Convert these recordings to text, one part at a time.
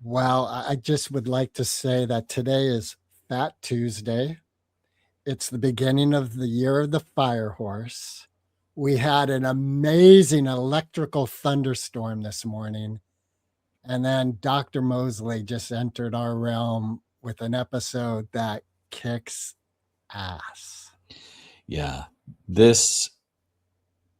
Well, I just would like to say that today is Fat Tuesday. It's the beginning of the year of the fire horse. We had an amazing electrical thunderstorm this morning. And then Dr. Mosley just entered our realm with an episode that kicks ass. Yeah, this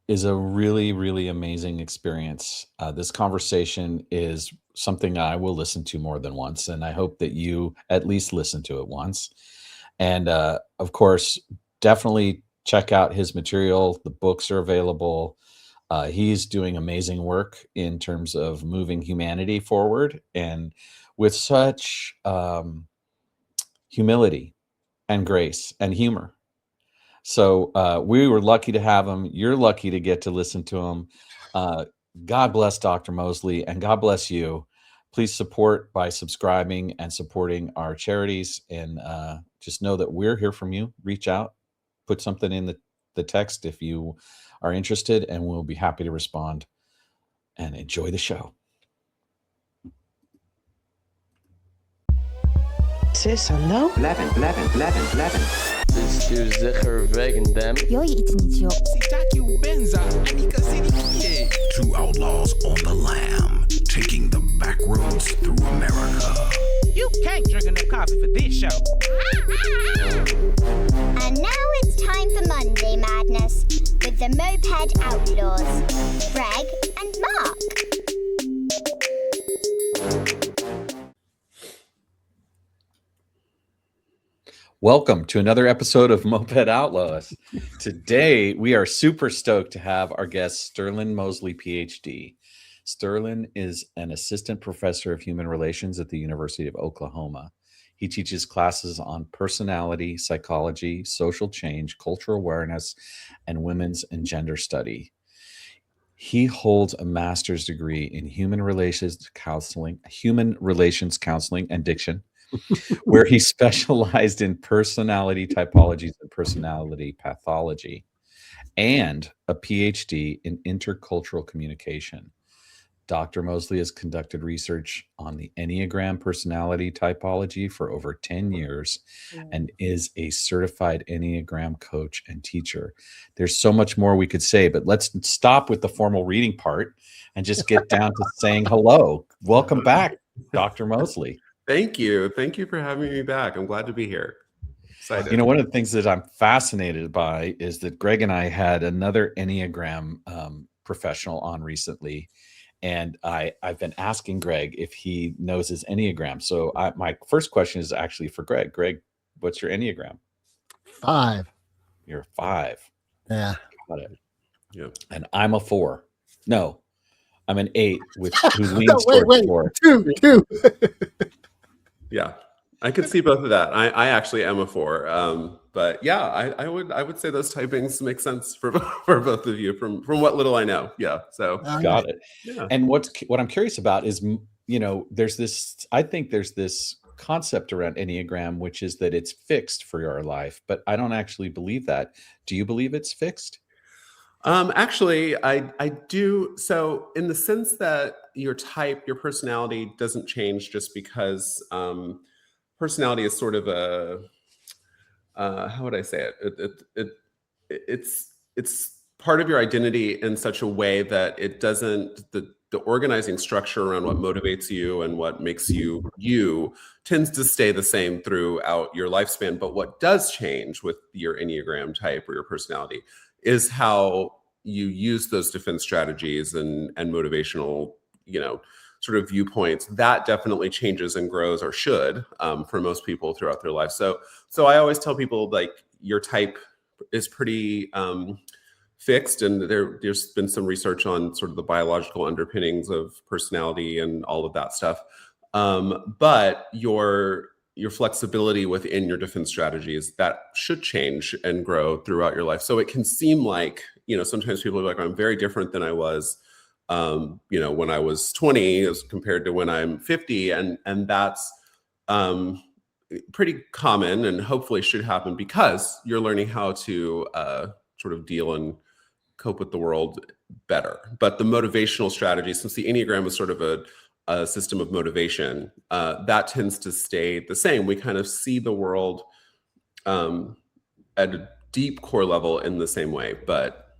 is a really, really amazing experience. This conversation is something I will listen to more than once, and I hope that you at least listen to it once. And of course, definitely check out his material. The books are available. He's doing amazing work in terms of moving humanity forward, and with such humility and grace and humor. So we were lucky to have him. You're lucky to get to listen to him. God bless Dr. Mosley, and God bless you. Please support by subscribing and supporting our charities. And just know that we're here from you. Reach out, put something in the text if you are interested, and we'll be happy to respond. And enjoy the show. Sis, hallo? Blijven. Bestuur zeker wegen dem. Yo je iets niet, joh. Two outlaws on the lam, taking the back roads through America. You can't drink enough coffee for this show. And now it's time for Monday Madness with the Moped Outlaws, Greg and Mark. Welcome to another episode of Moped Outlaws. Today, we are super stoked to have our guest, Sterlin Mosley, PhD. Sterlin is an assistant professor of human relations at the University of Oklahoma. He teaches classes on personality, psychology, social change, cultural awareness, and women's and gender study. He holds a master's degree in human relations counseling and diction, where he specialized in personality typologies and personality pathology, and a PhD in intercultural communication. Dr. Mosley has conducted research on the Enneagram personality typology for over 10 years and is a certified Enneagram coach and teacher. There's so much more we could say, but let's stop with the formal reading part and just get down to saying hello. Welcome back, Dr. Mosley. Thank you. Thank you for having me back. I'm glad to be here. Excited. You know, one of the things that I'm fascinated by is that Greg and I had another Enneagram professional on recently, and I've been asking Greg if he knows his Enneagram. So my first question is actually for Greg. Greg, what's your Enneagram? 5. You're 5. Yeah. Got it. Yep. And I'm a 4. No, I'm an 8 with who leans towards 4. 2. Yeah, I could see both of that. I actually am a 4. But yeah, I would say those typings make sense for both of you from what little I know. Yeah. So got it. Yeah. And what I'm curious about is, you know, I think there's this concept around Enneagram, which is that it's fixed for your life, but I don't actually believe that. Do you believe it's fixed? Actually, I do. So in the sense that your personality doesn't change just because personality is sort of a, how would I say it? It's part of your identity in such a way that it doesn't, the organizing structure around what motivates you and what makes you tends to stay the same throughout your lifespan. But what does change with your Enneagram type or your personality is how you use those defense strategies and motivational, sort of viewpoints. That definitely changes and grows, or should, for most people throughout their life. So I always tell people, like, your type is pretty fixed, and there's been some research on sort of the biological underpinnings of personality and all of that stuff. But your flexibility within your defense strategies, that should change and grow throughout your life. So it can seem like, sometimes people are like, I'm very different than I was, when I was 20 as compared to when I'm 50. And that's pretty common, and hopefully should happen, because you're learning how to sort of deal and cope with the world better. But the motivational strategy, since the Enneagram is sort of a system of motivation, that tends to stay the same. We kind of see the world at a deep core level in the same way, but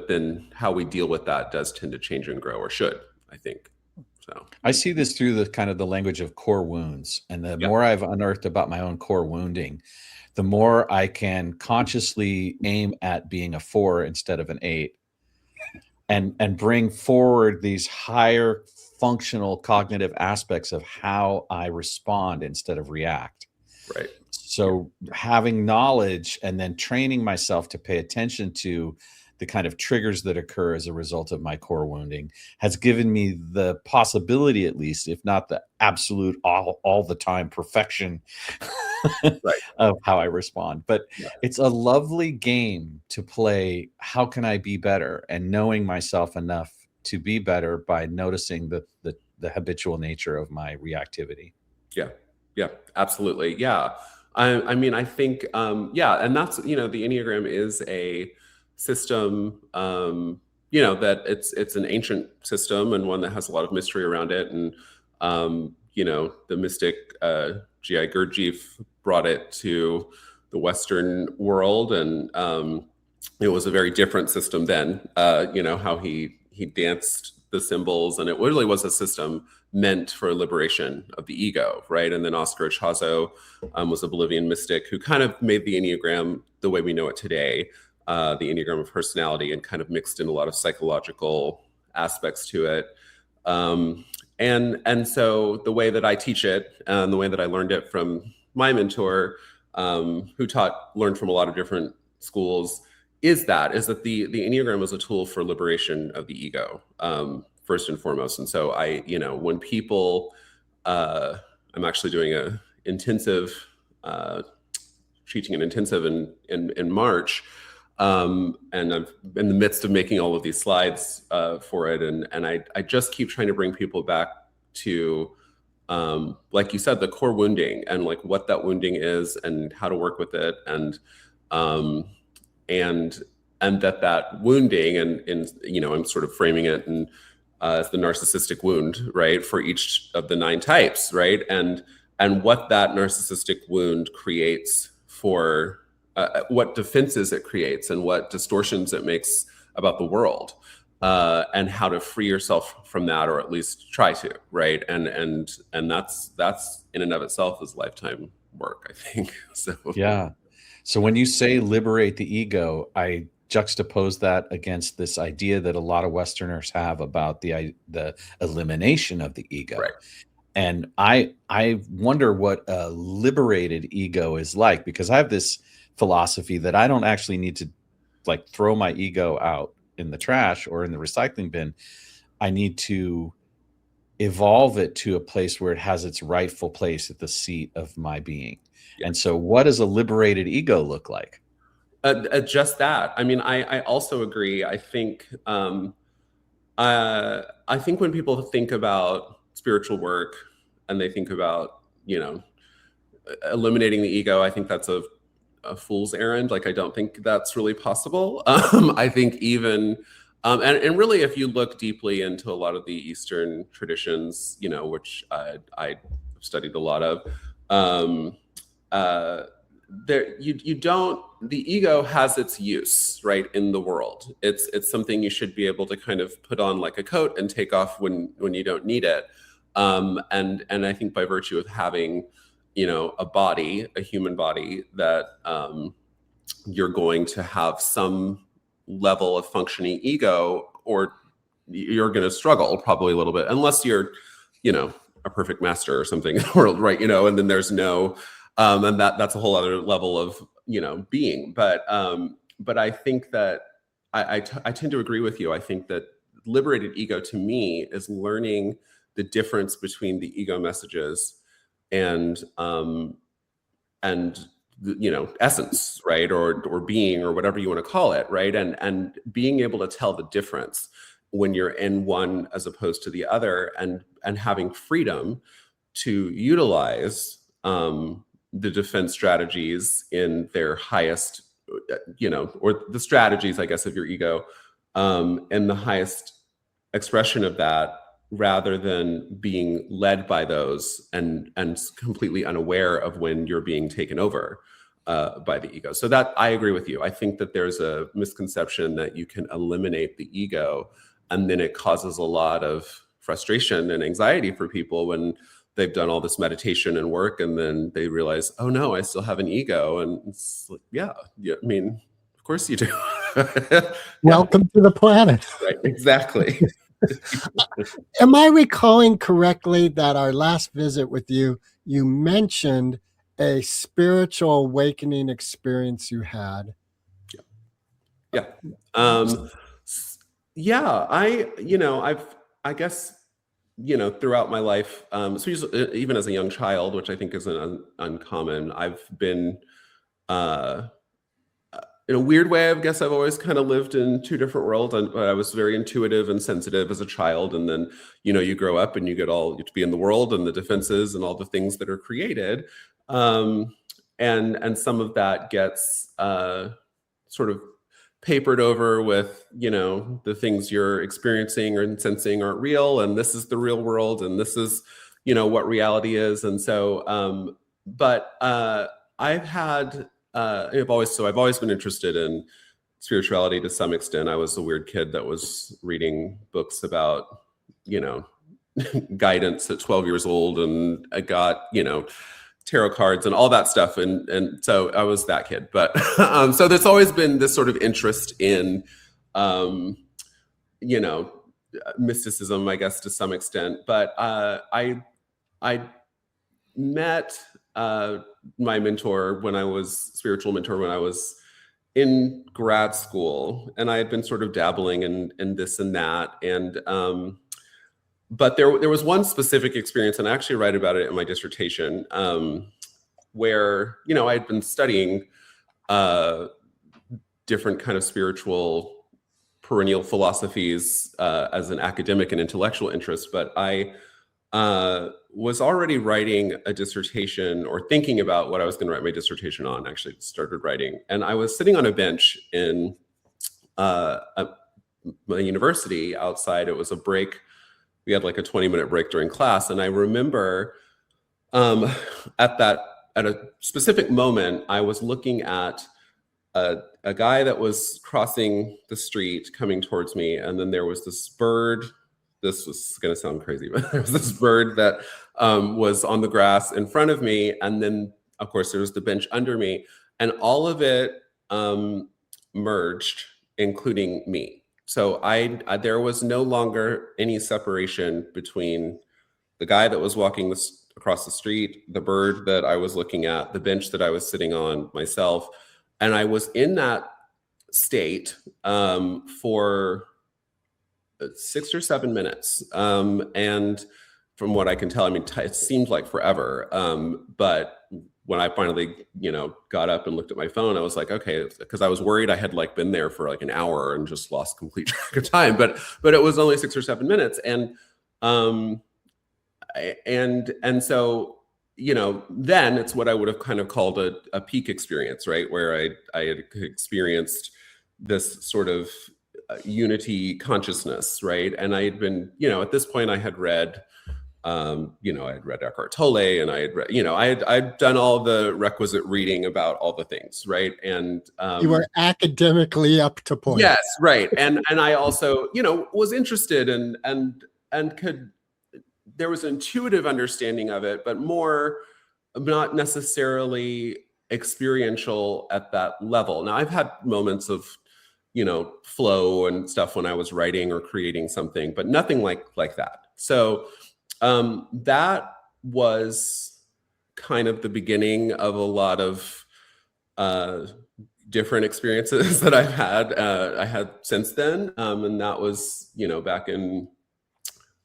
then how we deal with that does tend to change and grow, or should, I think. So I see this through the kind of the language of core wounds. And the Yeah. more I've unearthed about my own core wounding, the more I can consciously aim at being a 4 instead of an 8, and bring forward these higher functional cognitive aspects of how I respond instead of react. right. So having knowledge and then training myself to pay attention to the kind of triggers that occur as a result of my core wounding has given me the possibility, at least, if not the absolute all the time perfection Right. of how I respond. But Yeah. it's a lovely game to play. How can I be better? And knowing myself enough to be better by noticing the habitual nature of my reactivity. Yeah, absolutely. Yeah. I mean, I think, and that's, the Enneagram is a system, that it's an ancient system, and one that has a lot of mystery around it. And, the mystic G.I. Gurdjieff brought it to the Western world. And it was a very different system then, how he danced the symbols, and it really was a system meant for liberation of the ego, right? And then Oscar Ichazo was a Bolivian mystic who kind of made the Enneagram the way we know it today, the Enneagram of personality, and kind of mixed in a lot of psychological aspects to it. And so the way that I teach it, and the way that I learned it from my mentor, who learned from a lot of different schools, is that the Enneagram is a tool for liberation of the ego, first and foremost. And so when people, I'm actually doing a intensive, teaching an intensive in March, and I'm in the midst of making all of these slides for it, and I just keep trying to bring people back to, like you said, the core wounding, and like what that wounding is and how to work with it, and that wounding, and I'm sort of framing it as the narcissistic wound, right, for each of the 9 types, right, and what that narcissistic wound creates for what defenses it creates and what distortions it makes about the world, and how to free yourself from that, or at least try to, right, and that's in and of itself is lifetime work, I think. So Yeah. So when you say liberate the ego, I juxtapose that against this idea that a lot of Westerners have about the elimination of the ego. Right. And I wonder what a liberated ego is like, because I have this philosophy that I don't actually need to like throw my ego out in the trash or in the recycling bin. I need to evolve it to a place where it has its rightful place at the seat of my being. And so what does a liberated ego look like? Just that. I mean, I also agree. I think when people think about spiritual work and they think about, eliminating the ego, I think that's a fool's errand. Like, I don't think that's really possible. I think even, and really, if you look deeply into a lot of the Eastern traditions, which I studied a lot of, the ego has its use, right, in the world. It's something you should be able to kind of put on like a coat and take off when you don't need it. And I think by virtue of having, a body, a human body, that you're going to have some level of functioning ego, or you're going to struggle probably a little bit, unless you're, a perfect master or something in the world, right? And then there's no, and that's a whole other level of, being. But I think that I tend to agree with you. I think that liberated ego to me is learning the difference between the ego messages and essence, right, or being, or whatever you want to call it, right, and being able to tell the difference when you're in one as opposed to the other, and having freedom to utilize the defense strategies in their highest, or the strategies, I guess, of your ego, and the highest expression of that rather than being led by those and completely unaware of when you're being taken over by the ego. So that I agree with you. I think that there's a misconception that you can eliminate the ego, and then it causes a lot of frustration and anxiety for people when they've done all this meditation and work, and then they realize, oh no, I still have an ego. And it's like, yeah, I mean, of course you do. Welcome to the planet. Right, exactly. Am I recalling correctly that our last visit with you, you mentioned a spiritual awakening experience you had? Yeah. I guess, throughout my life, so even as a young child, which I think is uncommon, I've been, in a weird way, I guess I've always kind of lived in two different worlds. I was very intuitive and sensitive as a child. And then, you grow up and you have to be in the world and the defenses and all the things that are created. And some of that gets sort of papered over with, the things you're experiencing or sensing aren't real. And this is the real world. And this is, what reality is. And so, I've always been interested in spirituality to some extent. I was a weird kid that was reading books about, guidance at 12 years old, and I got, tarot cards and all that stuff. And so I was that kid. But so there's always been this sort of interest in, mysticism, I guess, to some extent. But I met my spiritual mentor when I was in grad school, and I had been sort of dabbling in this and that. And but there was one specific experience, and I actually write about it in my dissertation, where I had been studying different kind of spiritual perennial philosophies as an academic and intellectual interest, but I was already writing a dissertation, or thinking about what I was going to write my dissertation on. Actually started writing, and I was sitting on a bench in my university outside. It was a break. We had like a 20-minute break during class, and I remember at a specific moment, I was looking at a guy that was crossing the street coming towards me, and then there was this bird. This was going to sound crazy, but there was this bird that was on the grass in front of me. And then, of course, there was the bench under me, and all of it merged, including me. So there was no longer any separation between the guy that was walking across the street, the bird that I was looking at, the bench that I was sitting on, myself. And I was in that state for 6 or 7 minutes. And from what I can tell, I mean, it seemed like forever. But when I finally, got up and looked at my phone, I was like, okay, because I was worried I had been there for an hour and just lost complete track of time. But it was only 6 or 7 minutes. And so, then it's what I would have kind of called a peak experience, right? Where I had experienced this sort of unity consciousness, right? And I had been, at this point I had read, I had read Eckhart Tolle, and I had read, I'd done all the requisite reading about all the things, right? And you were academically up to point. Yes, right. And I also, was interested and could, there was an intuitive understanding of it, but not necessarily experiential at that level. Now, I've had moments of, flow and stuff when I was writing or creating something, but nothing like that. So that was kind of the beginning of a lot of different experiences that I've had. I had since then, and that was back in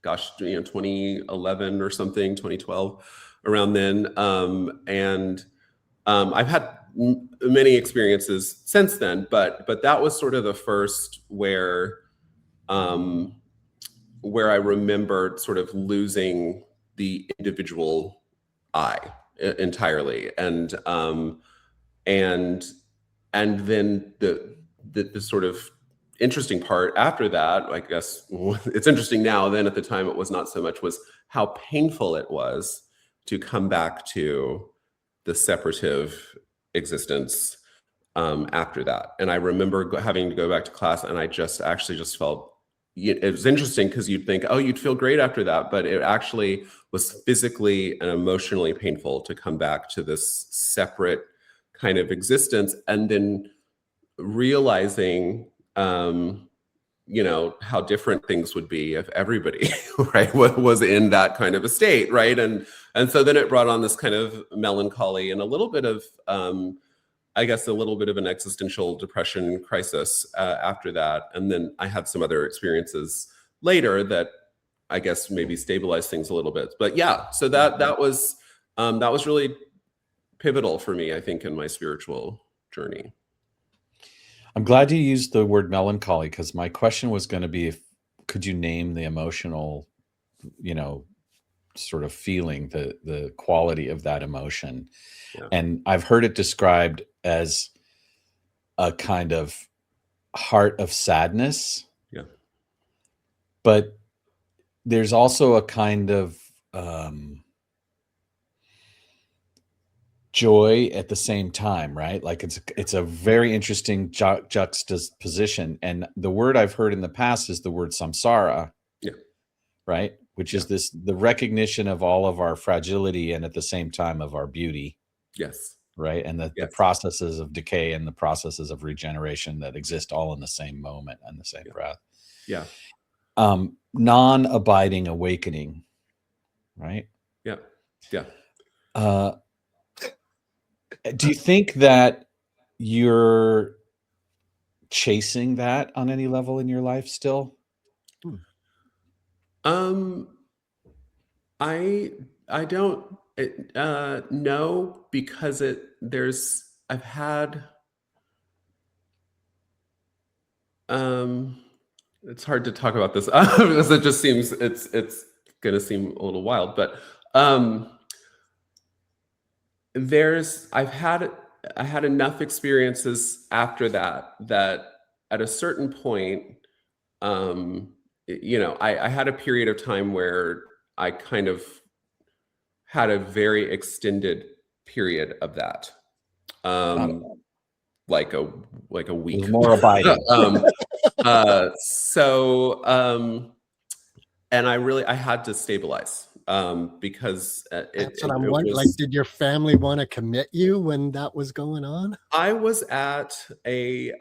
2011 or something, 2012, around then. And I've had many experiences since then, but that was sort of the first where I remembered sort of losing the individual I entirely, and then the sort of interesting part after that, I guess it's interesting now, then at the time it was not so much, was how painful it was to come back to the separative existence after that. And I remember having to go back to class, and I just felt, it was interesting because you'd think, oh, you'd feel great after that, but it actually was physically and emotionally painful to come back to this separate kind of existence, and then realizing how different things would be if everybody right was in that kind of a state, right? And so then it brought on this kind of melancholy and a little bit of I guess a little bit of an existential depression crisis after that. And then I had some other experiences later that I guess maybe stabilized things a little bit. But yeah, so that was really pivotal for me, I think, in my spiritual journey. I'm glad you used the word melancholy, because my question was going to be, could you name the emotional, sort of feeling, the quality of that emotion? Yeah. And I've heard it described as a kind of heart of sadness. Yeah. But there's also a kind of joy at the same time, right? Like it's a very interesting juxtaposition. And the word I've heard in the past is the word samsara. Yeah. Right? Which is the recognition of all of our fragility and at the same time of our beauty. Yes. Right. And the processes of decay and the processes of regeneration that exist all in the same moment and the same breath. Yeah. Non-abiding awakening. Right. Yeah. Yeah. Do you think that you're chasing that on any level in your life still? I don't know, because I've had it's hard to talk about this because it just seems it's gonna seem a little wild, but I had enough experiences after that at a certain point, I had a period of time where I kind of had a very extended period of that, like a week. More abiding. And I had to stabilize. Because that's what I'm wondering. Like, did your family want to commit you when that was going on? I was at a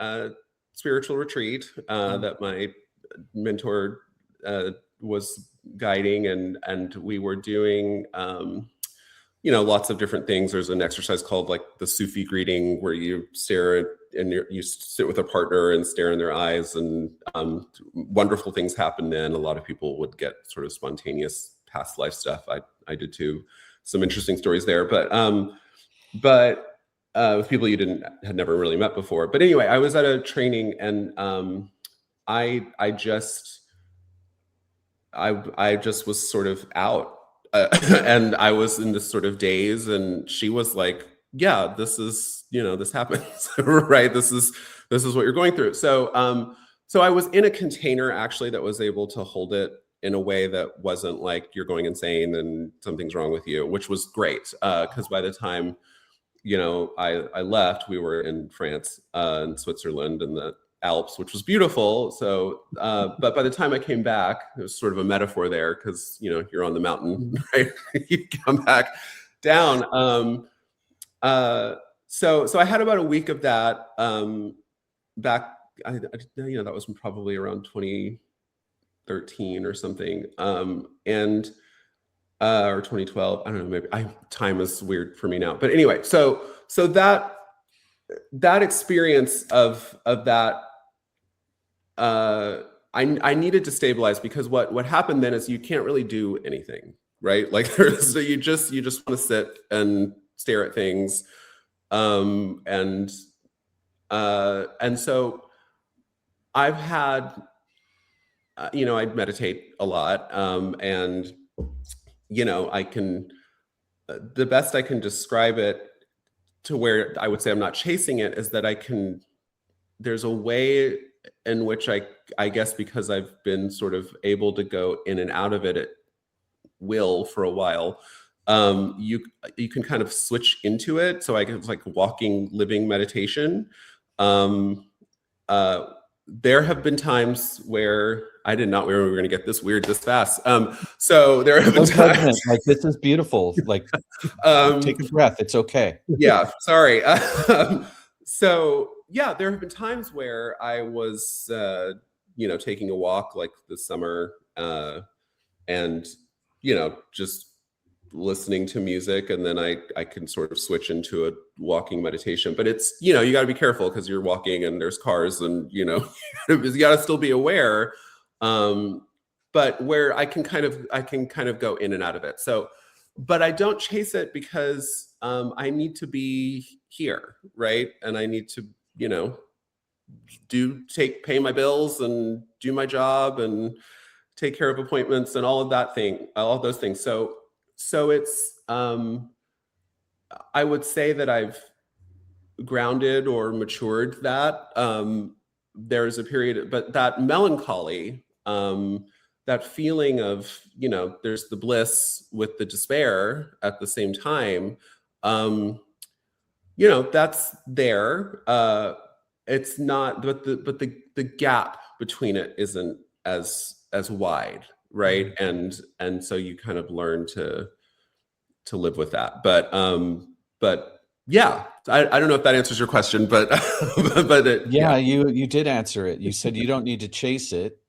spiritual retreat that my mentor was guiding, and we were doing lots of different things. There's an exercise called like the Sufi greeting, where you stare and you sit with a partner and stare in their eyes, and wonderful things happen then. A lot of people would get sort of spontaneous past life stuff. I did too. Some interesting stories there, but with people you had never really met before. But anyway, I was at a training, and I just was sort of out, and I was in this sort of daze, and she was like, yeah, this is, this happens, right? This is what you're going through. So I was in a container actually that was able to hold it in a way that wasn't like you're going insane and something's wrong with you, which was great. Because by the time, I left, we were in France and Switzerland and the Alps, which was beautiful. So, but by the time I came back, it was sort of a metaphor there, because, you're on the mountain, right? You come back down. So I had about a week of that back, that was probably around 2013 or something, or 2012. I don't know, maybe time is weird for me now. But anyway, so that experience of that, I needed to stabilize, because what happened then is you can't really do anything, right? Like so you just want to sit and stare at things, and so I've had, I meditate a lot, and I can, the best I can describe it to where I would say I'm not chasing it is that there's a way in which I guess because I've been sort of able to go in and out of it at will for a while, you can kind of switch into it. So I guess like walking, living meditation. There have been times where I did not remember we were going to get this weird this fast. So there have been times like this is beautiful. Like take a breath. It's okay. Yeah, sorry. So yeah, there have been times where I was, taking a walk like this summer, and just listening to music, and then I can sort of switch into a walking meditation. But it's you got to be careful because you're walking and there's cars, and you got to still be aware. But where I can kind of go in and out of it. So, but I don't chase it because I need to be here, right? And I need to pay my bills and do my job and take care of appointments and all of those things. So it's, I would say that I've grounded or matured that. There's a period, but that melancholy, that feeling of, there's the bliss with the despair at the same time, that's there. It's not, but the gap between it isn't as wide, right? And so you kind of learn to live with that. But yeah, I don't know if that answers your question, but you did answer it. You said you don't need to chase it,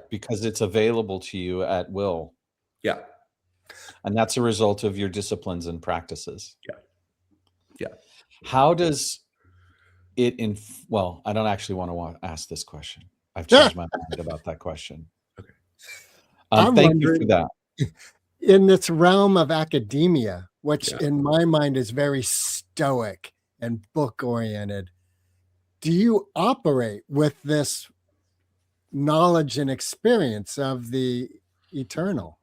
because it's available to you at will. Yeah, and that's a result of your disciplines and practices. Yeah. How does it well, I don't actually want to ask this question. I've changed my mind about that question. Okay. Thank you for that. In this realm of academia, which in my mind is very stoic and book oriented, do you operate with this knowledge and experience of the eternal?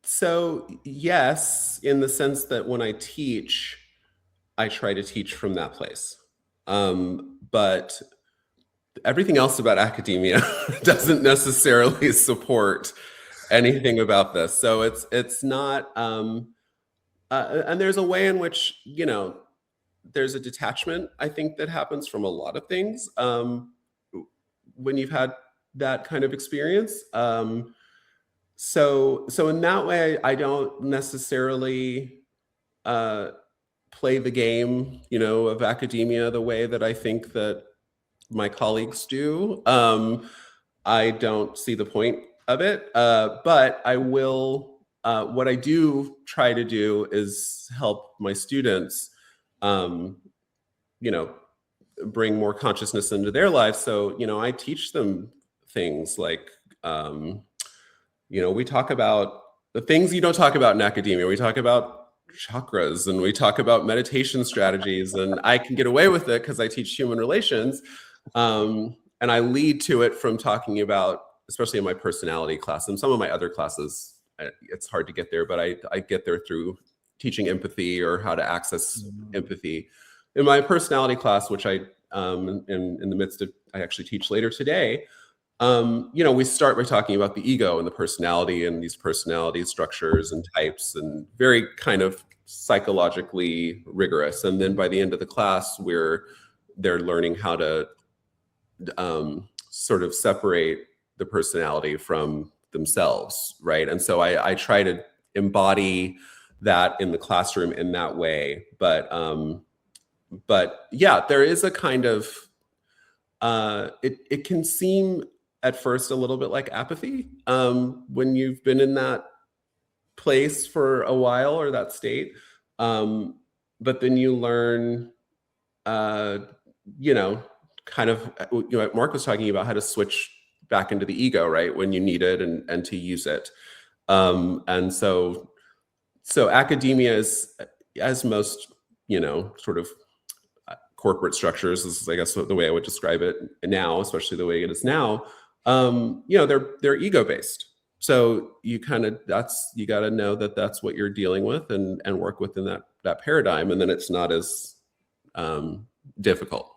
So yes, in the sense that when I teach, I try to teach from that place. But everything else about academia doesn't necessarily support anything about this. So it's not, and there's a way in which, there's a detachment, I think, that happens from a lot of things when you've had that kind of experience. So in that way, I don't necessarily play the game, of academia the way that I think that my colleagues do. I don't see the point of it, but I will. What I do try to do is help my students, bring more consciousness into their lives. So, I teach them things like, we talk about the things you don't talk about in academia. We talk about chakras and we talk about meditation strategies, and I can get away with it because I teach human relations. And I lead to it from talking about, especially in my personality class and some of my other classes, it's hard to get there, but I get there through teaching empathy or how to access empathy. In my personality class, which I, in the midst of, I actually teach later today, we start by talking about the ego and the personality and these personality structures and types, and very kind of psychologically rigorous. And then by the end of the class, they're learning how to sort of separate the personality from themselves, right? And so I try to embody that in the classroom in that way. But yeah, there is a kind of, it can seem at first a little bit like apathy when you've been in that place for a while or that state. But then you learn, kind of, Mark was talking about how to switch back into the ego, right? When you need it and to use it. And so academia is, as most, sort of corporate structures, this is, I guess, the way I would describe it now, especially the way it is now, they're ego based. So you got to know that that's what you're dealing with and work within that paradigm. And then it's not as difficult.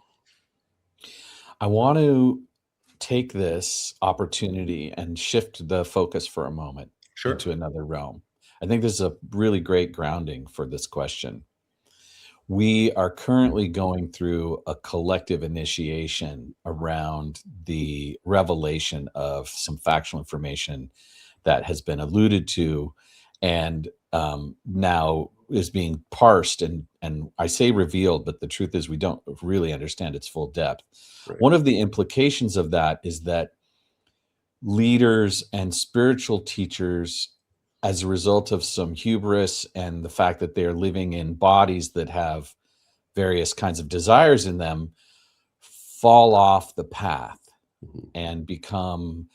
I want to take this opportunity and shift the focus for a moment Sure. into another realm. I think this is a really great grounding for this question. We are currently going through a collective initiation around the revelation of some factual information that has been alluded to and now is being parsed. And I say revealed, but the truth is we don't really understand its full depth. Right. One of the implications of that is that leaders and spiritual teachers, as a result of some hubris and the fact that they're living in bodies that have various kinds of desires in them, fall off the path Mhm. and become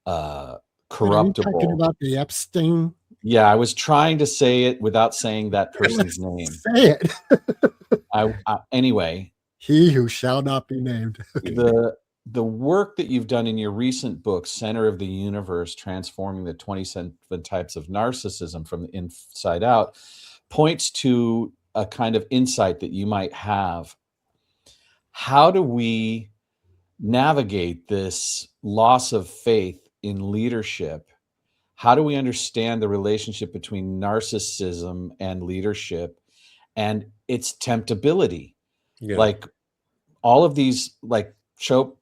Are you corruptible. talking about the Epstein? Yeah, I was trying to say it without saying that person's name. Say it. Anyway, He who shall not be named. the work that you've done in your recent book, Center of the Universe, Transforming the 27 Types of Narcissism from the Inside Out, points to a kind of insight that you might have. How do we navigate this loss of faith in leadership? How do we understand the relationship between narcissism and leadership and its temptability? Yeah. Like all of these, like Chopra,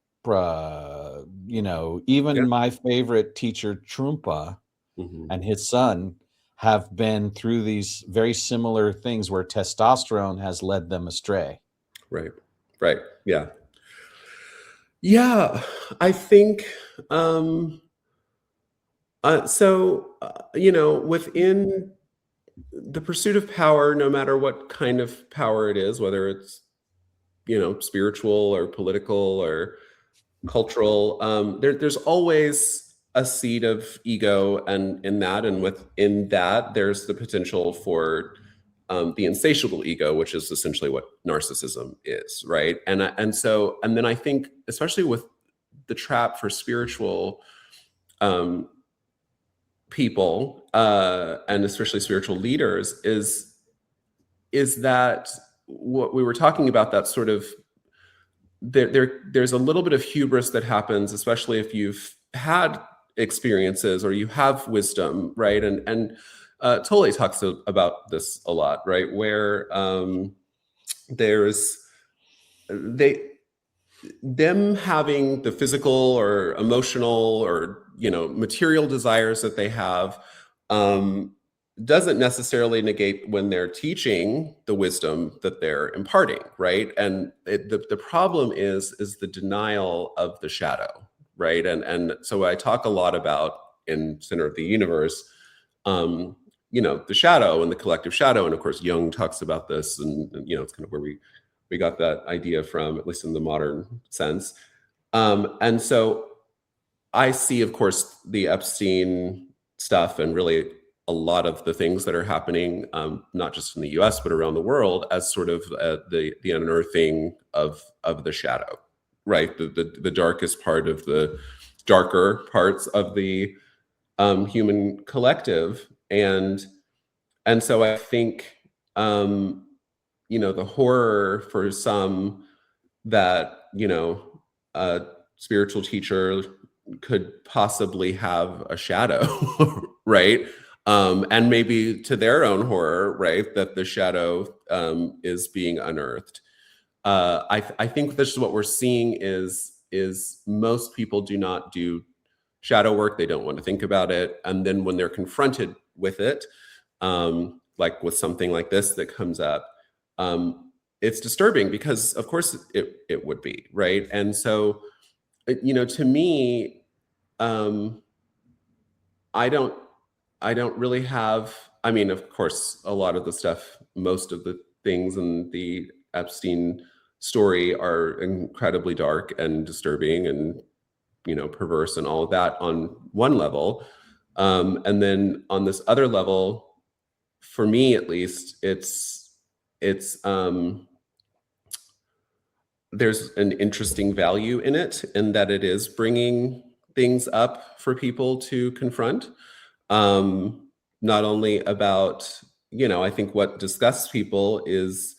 even Yeah. my favorite teacher, Trungpa, Mhm. and his son have been through these very similar things where testosterone has led them astray. Right. Right. Yeah. Yeah. I think within the pursuit of power, no matter what kind of power it is, whether it's spiritual or political or cultural, there's always a seed of ego, and within that, there's the potential for the insatiable ego, which is essentially what narcissism is, right? And then I think, especially with the trap for spiritual people, and especially spiritual leaders, is that what we were talking about, that sort of there's a little bit of hubris that happens, especially if you've had experiences or you have wisdom, right? And Tolle talks about this a lot, right? Where there's them having the physical or emotional or material desires that they have, doesn't necessarily negate when they're teaching the wisdom that they're imparting, right? And the problem is the denial of the shadow, right? And so I talk a lot about in Center of the Universe, the shadow and the collective shadow, and of course Jung talks about this, and it's kind of where we got that idea from, at least in the modern sense. And so I see, of course, the Epstein stuff and really a lot of the things that are happening, not just in the US, but around the world, as sort of the unearthing of the shadow, right? The darkest part of the darker parts of the human collective. And so I think, the horror for some that, a spiritual teacher could possibly have a shadow, right? And maybe to their own horror, right, that the shadow is being unearthed. I think this is what we're seeing is most people do not do shadow work. They don't want to think about it. And then when they're confronted with it, like with something like this that comes up, it's disturbing because of course it would be, right? And so, to me, I don't really have, of course, a lot of the stuff, most of the things in the Epstein story are incredibly dark and disturbing and, perverse and all of that on one level. And then on this other level, for me, at least, it's there's an interesting value in it, in that it is bringing things up for people to confront. Not only about, I think what disgusts people is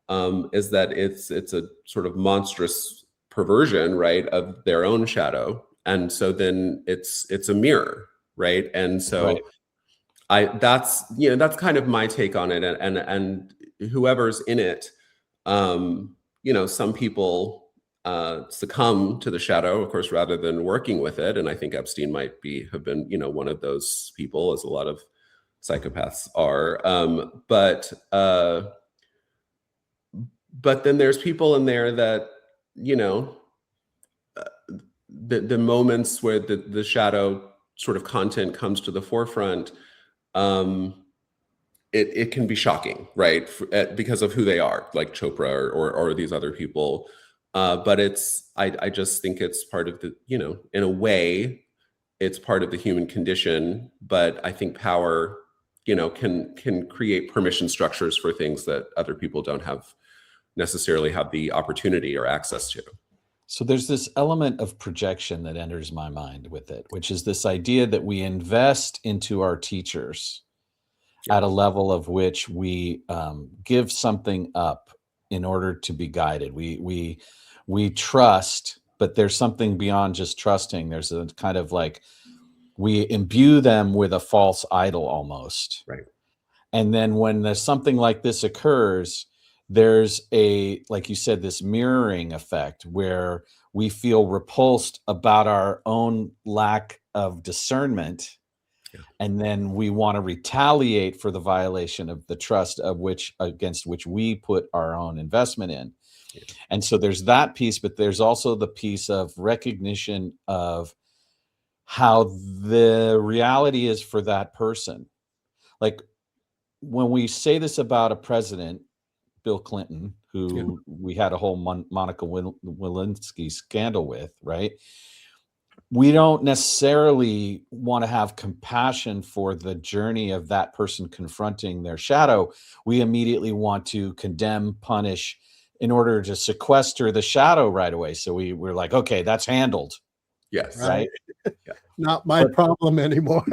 that it's a sort of monstrous perversion, right, of their own shadow. And so then it's a mirror, right? And so that's kind of my take on it. And whoever's in it, some people succumb to the shadow, of course, rather than working with it. And I think Epstein might have been, one of those people, as a lot of psychopaths are. But then there's people in there that, the moments where the shadow sort of content comes to the forefront, it can be shocking, right? Because of who they are, like Chopra or these other people. But I just think it's part of the, in a way, it's part of the human condition. But I think power, can create permission structures for things that other people don't necessarily have the opportunity or access to. So there's this element of projection that enters my mind with it, which is this idea that we invest into our teachers at a level of which we give something up in order to be guided. We trust, but there's something beyond just trusting. There's a kind of like, we imbue them with a false idol almost. Right. And then when there's something like this occurs, there's like you said, this mirroring effect where we feel repulsed about our own lack of discernment. Yeah. And then we want to retaliate for the violation of the trust against which we put our own investment in. Yeah. And so there's that piece, but there's also the piece of recognition of how the reality is for that person. Like when we say this about a president, Bill Clinton, who we had a whole Monica Lewinsky scandal with, right? We don't necessarily want to have compassion for the journey of that person confronting their shadow. We immediately want to condemn, punish in order to sequester the shadow right away. So we're like, okay, that's handled. Yes. Right. Not my problem anymore.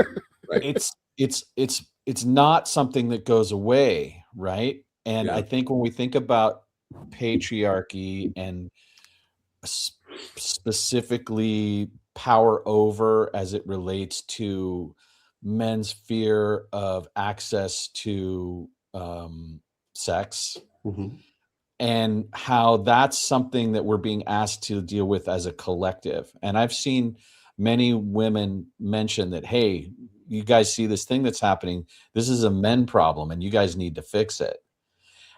Right. It's not something that goes away. Right. And I think when we think about patriarchy and specifically power over as it relates to men's fear of access to sex, and how that's something that we're being asked to deal with as a collective. And I've seen many women mention that, hey, you guys see this thing that's happening. This is a men problem and you guys need to fix it.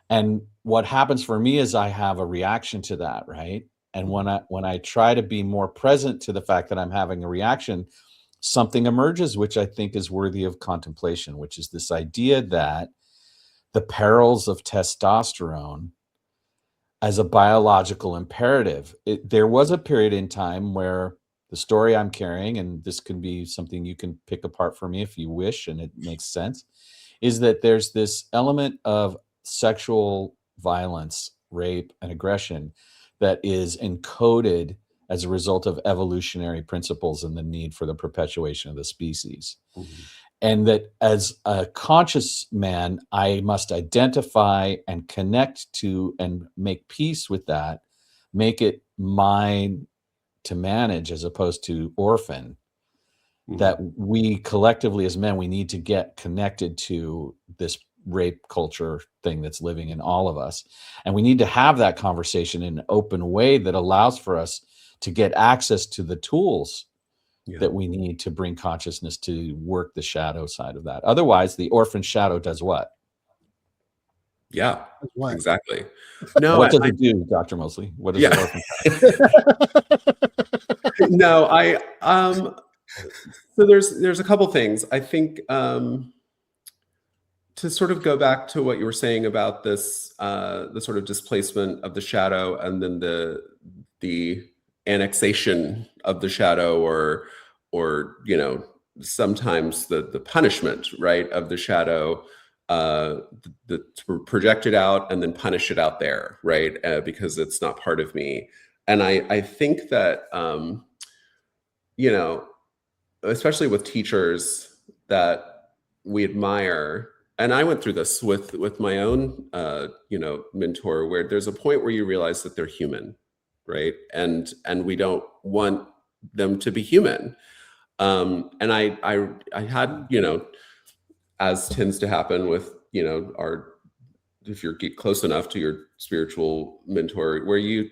And what happens for me is I have a reaction to that, right? And when I try to be more present to the fact that I'm having a reaction, something emerges, which I think is worthy of contemplation, which is this idea that the perils of testosterone as a biological imperative. There was a period in time where the story I'm carrying, and this can be something you can pick apart for me if you wish, and it makes sense, is that there's this element of sexual violence, rape, and aggression that is encoded as a result of evolutionary principles and the need for the perpetuation of the species. And that as a conscious man, I must identify and connect to and make peace with that, make it mine to manage as opposed to orphan. That we collectively as men, we need to get connected to this rape culture thing that's living in all of us. And we need to have that conversation in an open way that allows for us to get access to the tools that we need to bring consciousness to work the shadow side of that. Otherwise, the orphan shadow does what? Yeah, What? Exactly. No, what does it do, Dr. Mosley? What does the orphan shadow? No, so there's a couple things. I think to sort of go back to what you were saying about this, the sort of displacement of the shadow, and then the annexation of the shadow, or sometimes the punishment, right, of the shadow, to project it out and then punish it out there, right, because it's not part of me. And I think that especially with teachers that we admire. And I went through this with my own, mentor, where there's a point where you realize that they're human, right? And we don't want them to be human. And I had, as tends to happen with, if you get close enough to your spiritual mentor, where you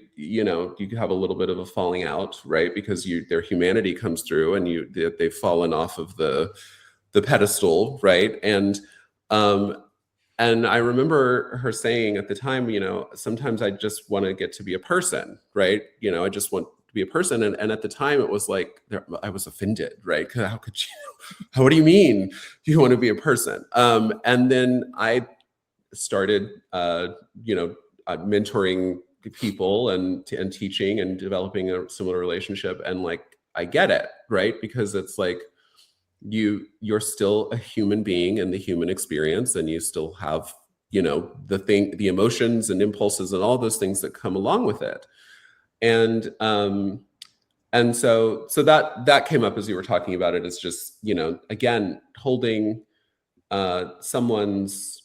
have a little bit of a falling out, right? Because their humanity comes through, and they've fallen off of the pedestal, right? And I remember her saying at the time, sometimes I just want to get to be a person, right? I just want to be a person. And at the time it was like, I was offended, right? 'Cause how could you, what do you mean you want to be a person? And then I started, mentoring people and teaching and developing a similar relationship. And like, I get it, right? Because it's like, you're still a human being in the human experience, and you still have, the emotions and impulses and all those things that come along with it. And so that came up as you were talking about it. It's just, again, holding someone's,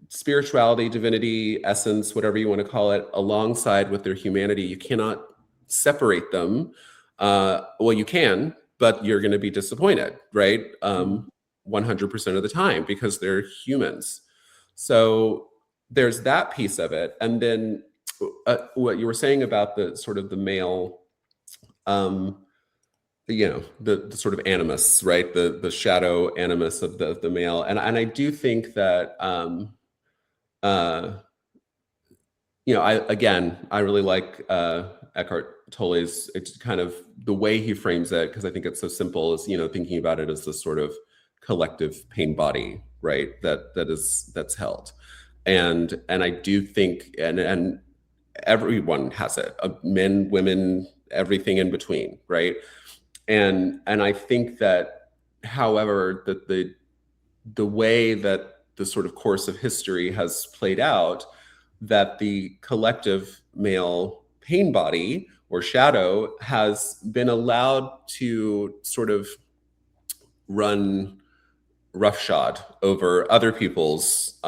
spirituality, divinity, essence, whatever you want to call it, alongside with their humanity. You cannot separate them. Well, you can, but you're going to be disappointed, right? 100% of the time, because they're humans. So there's that piece of it. And then what you were saying about the sort of the male, the sort of animus, right? The shadow animus of the male. And I do think that, I really like Eckhart Tolle's, it's kind of the way he frames it, because I think it's so simple, is, thinking about it as this sort of collective pain body, right? That's held. And I do think, and everyone has it, men, women, everything in between, right? And I think that, however, that the way that the sort of course of history has played out, that the collective male pain body or shadow has been allowed to sort of run roughshod over other people's,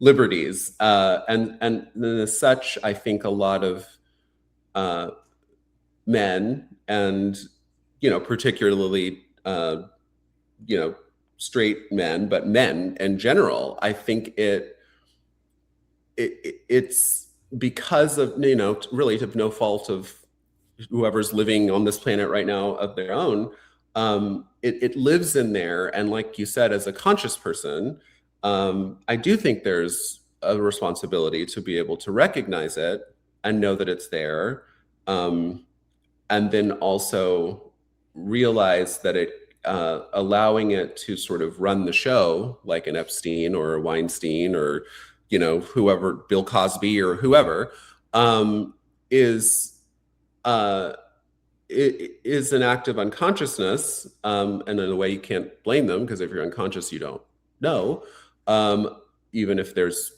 liberties. And as such, I think a lot of men, and, particularly, straight men, but men in general, I think it's because of, really to no fault of whoever's living on this planet right now of their own, it lives in there. And like you said, as a conscious person, I do think there's a responsibility to be able to recognize it and know that it's there. And then also realize that allowing it to sort of run the show, like an Epstein or a Weinstein or, whoever, Bill Cosby or whoever, is an act of unconsciousness. And in a way you can't blame them, because if you're unconscious, you don't know, even if there's,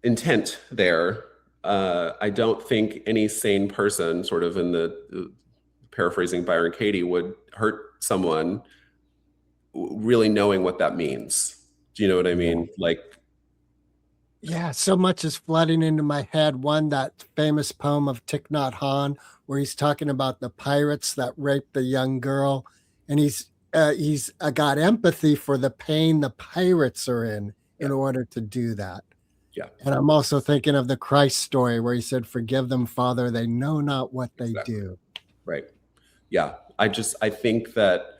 intent there. I don't think any sane person, sort of in the paraphrasing Byron Katie, would hurt someone really knowing what that means. Do you know what I mean? Like, Yeah, so much is flooding into my head. One, that famous poem of Thich Nhat Hanh, where he's talking about the pirates that raped the young girl, and he's got empathy for the pain the pirates are in order to do that. Yeah. And I'm also thinking of the Christ story where he said, "Forgive them, Father, they know not what they do." Right. Yeah. I think that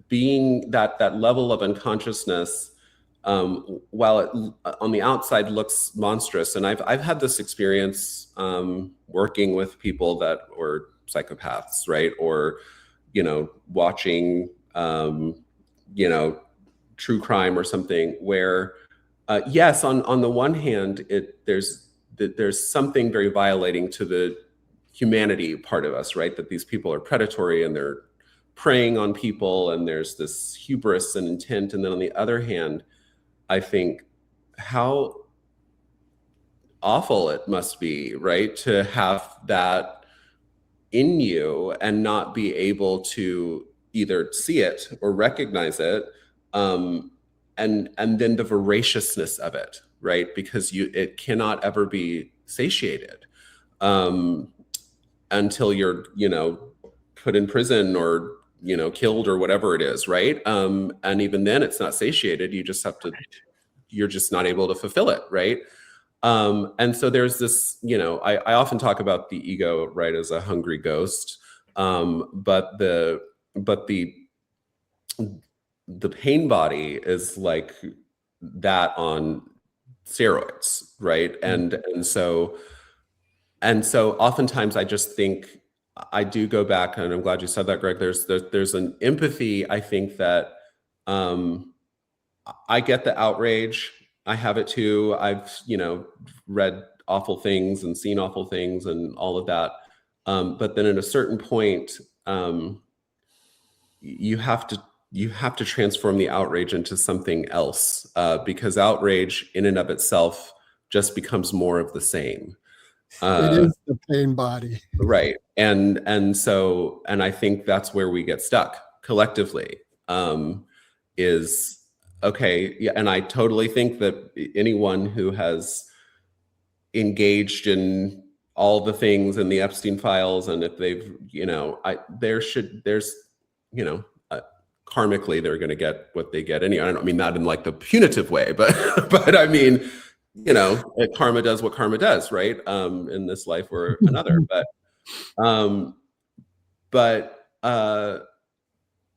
being that level of unconsciousness, while it on the outside looks monstrous, and I've had this experience working with people that were psychopaths, right? Or, watching, true crime or something, where yes, on the one hand, there's something very violating to the humanity part of us, right? That these people are predatory and they're preying on people, and there's this hubris and intent. And then on the other hand, I think how awful it must be, right, to have that in you and not be able to either see it or recognize it, and then the voraciousness of it, right? Because it cannot ever be satiated until you're, put in prison or, killed or whatever it is, right? And even then it's not satiated. You're just not able to fulfill it, right? And so there's this, I often talk about the ego, right, as a hungry ghost. But the pain body is like that on steroids, right? And so oftentimes I just think, I do go back, and I'm glad you said that, Greg. There's an empathy. I think that I get the outrage. I have it too. I've read awful things and seen awful things and all of that. But then at a certain point, you have to transform the outrage into something else, because outrage in and of itself just becomes more of the same. It is the pain body. Right. And I think that's where we get stuck collectively, is, okay. Yeah. And I totally think that anyone who has engaged in all the things in the Epstein files, and if they've, karmically, they're going to get what they get anyway. I don't mean that in like the punitive way, but I mean, karma does what karma does, right? In this life or another.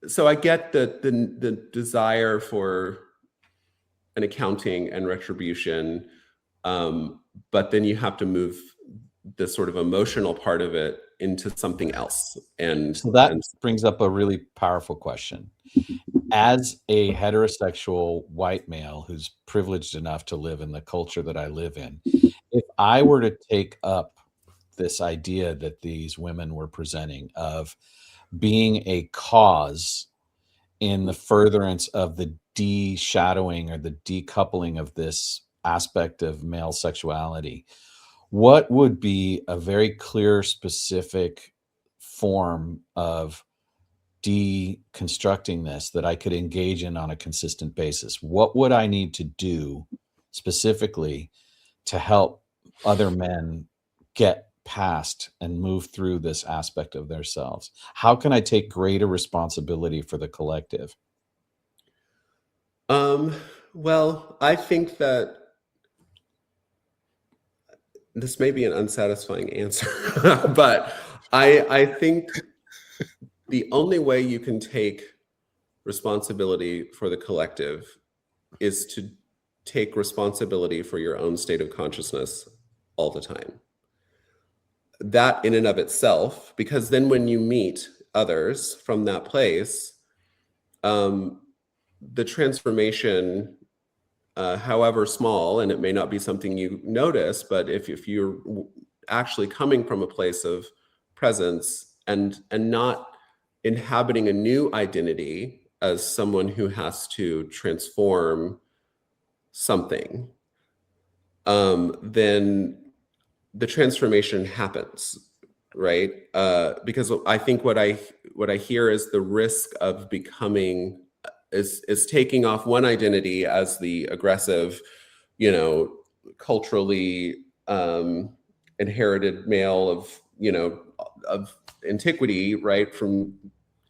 So I get the desire for an accounting and retribution, but then you have to move the sort of emotional part of it into something else. And so that brings up a really powerful question. As a heterosexual white male who's privileged enough to live in the culture that I live in, if I were to take up this idea that these women were presenting of being a cause in the furtherance of the de-shadowing or the decoupling of this aspect of male sexuality, what would be a very clear, specific form of deconstructing this that I could engage in on a consistent basis? What would I need to do specifically to help other men get past and move through this aspect of themselves? How can I take greater responsibility for the collective? Well, I think that this may be an unsatisfying answer, but I think the only way you can take responsibility for the collective is to take responsibility for your own state of consciousness all the time. That in and of itself, because then when you meet others from that place, the transformation, however small, and it may not be something you notice, but if you're actually coming from a place of presence and not inhabiting a new identity as someone who has to transform something, then the transformation happens, right? Because I think what I hear is the risk of becoming is taking off one identity as the aggressive, culturally inherited male of antiquity, right?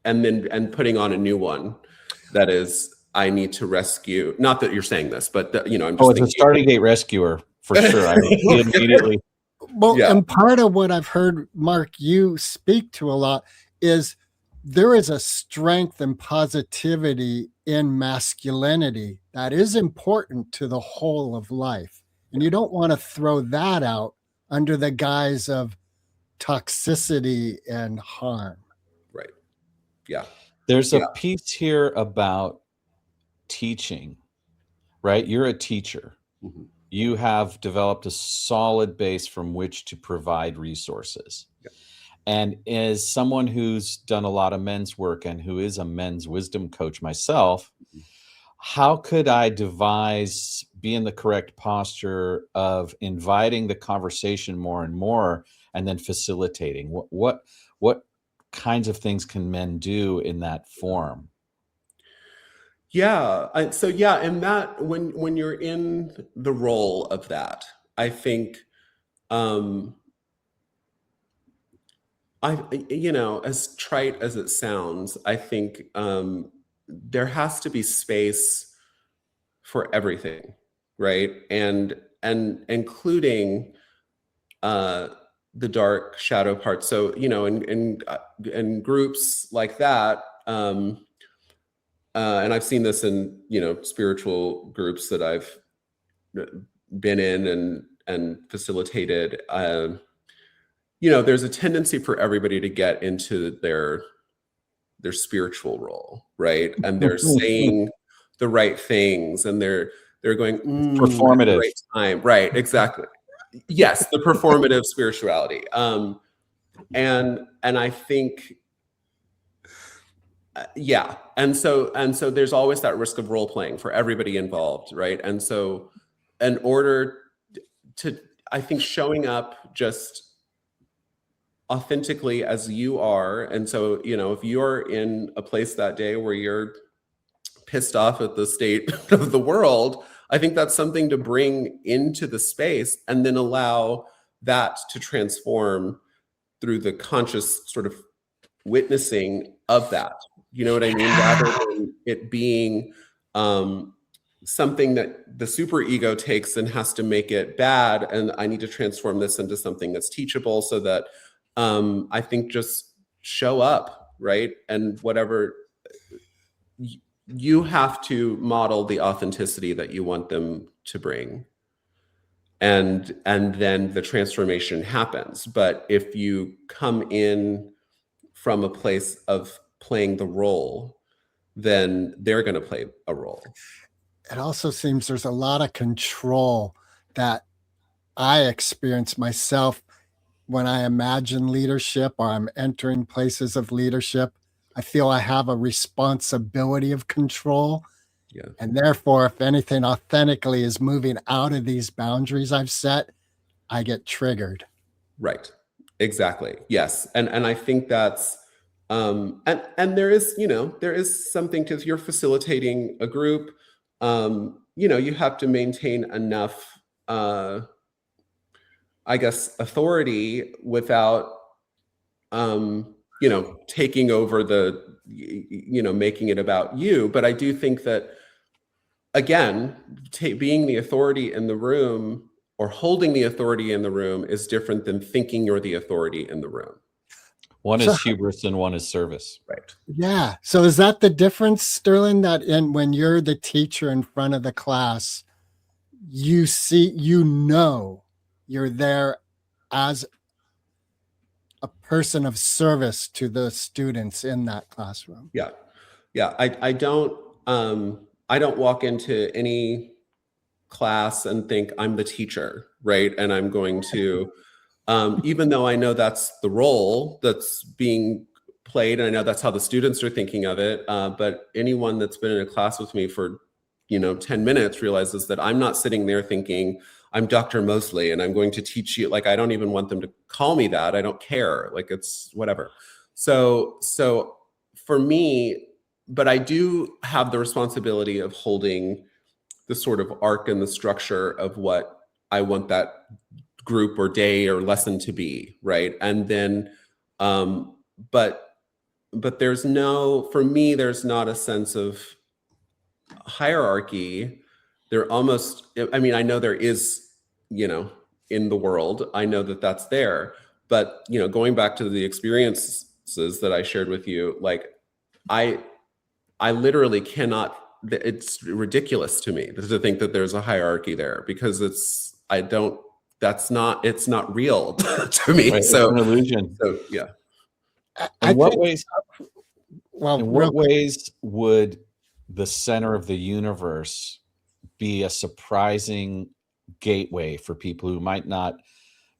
And putting on a new one that is, I need to rescue. Not that you're saying this, but I'm just it's a Starting Gate rescuer for sure. I see it immediately. Well, yeah. And part of what I've heard, Mark, you speak to a lot is there is a strength and positivity in masculinity that is important to the whole of life. And you don't want to throw that out under the guise of toxicity and harm. Right. Yeah. There's a piece here about teaching, right? You're a teacher. Mm-hmm. You have developed a solid base from which to provide resources. Yeah. And as someone who's done a lot of men's work and who is a men's wisdom coach myself, how could I be in the correct posture of inviting the conversation more and more and then facilitating? What kinds of things can men do in that form? Yeah. So yeah, and that when you're in the role of that, I think, as trite as it sounds, I think there has to be space for everything, right? And including the dark shadow part. So in groups like that. And I've seen this in, spiritual groups that I've been in and facilitated. There's a tendency for everybody to get into their spiritual role, right? And they're saying the right things, and they're going at the Performative. right time, right? Exactly. Yes, the performative spirituality. And I think. Yeah. And so there's always that risk of role playing for everybody involved, right? And so in order to, I think, showing up just authentically as you are. And so, if you're in a place that day where you're pissed off at the state of the world, I think that's something to bring into the space and then allow that to transform through the conscious sort of witnessing of that. You know what I mean? Rather than it being something that the super ego takes and has to make it bad, and I need to transform this into something that's teachable, so that I think just show up, right? And whatever, you have to model the authenticity that you want them to bring. And then the transformation happens. But if you come in from a place of playing the role, then they're going to play a role. It also seems there's a lot of control that I experience myself when I imagine leadership or I'm entering places of leadership. I feel I have a responsibility of control. Yeah. And therefore, if anything authentically is moving out of these boundaries I've set, I get triggered. Right. Exactly. Yes. And I think that's, and there is something to, if you're facilitating a group, you have to maintain enough, I guess, authority without, taking over making it about you. But I do think that, again, being the authority in the room or holding the authority in the room is different than thinking you're the authority in the room. One is hubris and one is service. Right. Yeah. So is that the difference, Sterlin, that when you're the teacher in front of the class, you see, you're there as a person of service to the students in that classroom? Yeah. Yeah. I don't walk into any class and think I'm the teacher, right? And I'm going to, even though I know that's the role that's being played, and I know that's how the students are thinking of it, but anyone that's been in a class with me for 10 minutes realizes that I'm not sitting there thinking I'm Dr. Mosley and I'm going to teach you. Like, I don't even want them to call me that. I don't care. Like, it's whatever. So for me, but I do have the responsibility of holding the sort of arc and the structure of what I want that group or day or lesson to be, right? And then, but there's for me, there's not a sense of hierarchy. They're almost, I know there is, in the world, I know that that's there, but, going back to the experiences that I shared with you, like, I literally cannot, it's ridiculous to me to think that there's a hierarchy there, because it's not real to me. Right, So it's an illusion. So yeah. In what ways would the center of the universe be a surprising gateway for people who might not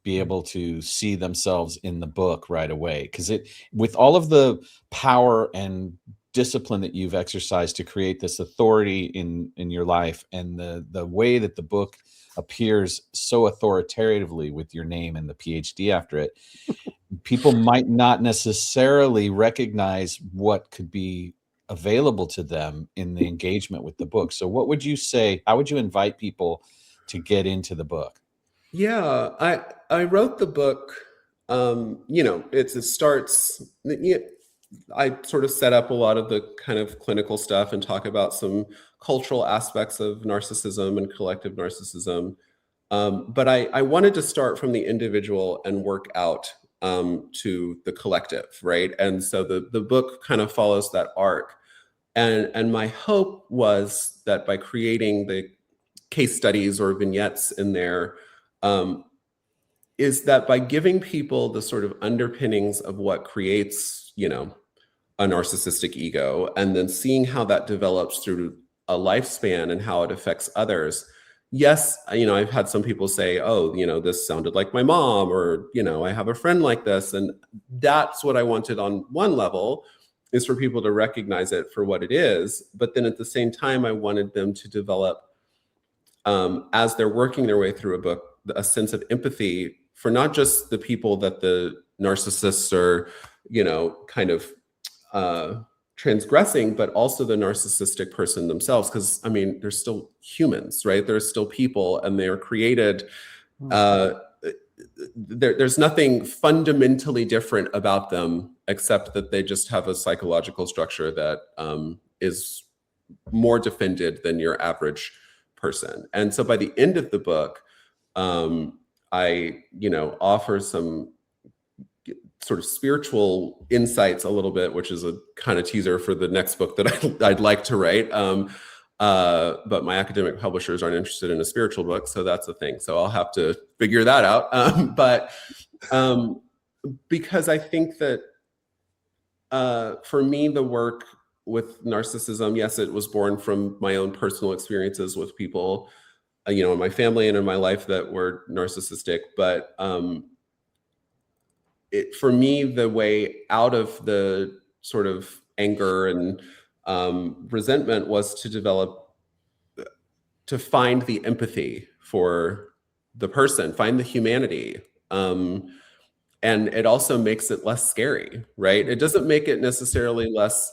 be able to see themselves in the book right away? Because with all of the power and discipline that you've exercised to create this authority in your life, and the way that the book appears so authoritatively with your name and the PhD after it, people might not necessarily recognize what could be available to them in the engagement with the book. So what would you say, how would you invite people to get into the book? Yeah, I wrote the book, it starts, I sort of set up a lot of the kind of clinical stuff and talk about some cultural aspects of narcissism and collective narcissism. But I wanted to start from the individual and work out to the collective, right? And so the book kind of follows that arc. And my hope was that by creating the case studies or vignettes in there, is that by giving people the sort of underpinnings of what creates, a narcissistic ego, and then seeing how that develops through a lifespan and how it affects others. Yes, I've had some people say, oh, this sounded like my mom, or, I have a friend like this. And that's what I wanted on one level, is for people to recognize it for what it is. But then at the same time, I wanted them to develop, as they're working their way through a book, a sense of empathy for not just the people that the narcissists are, kind of transgressing, but also the narcissistic person themselves. Because they're still humans, right? They're still people, and they are created. There's nothing fundamentally different about them, except that they just have a psychological structure that is more defended than your average person. And so by the end of the book, I offer some sort of spiritual insights a little bit, which is a kind of teaser for the next book that I'd like to write. But my academic publishers aren't interested in a spiritual book, so that's the thing. So I'll have to figure that out. But because I think that for me, the work with narcissism, yes, it was born from my own personal experiences with people, in my family and in my life that were narcissistic. But for me, the way out of the sort of anger and resentment was to find the empathy for the person, find the humanity. And it also makes it less scary, right? It doesn't make it necessarily less,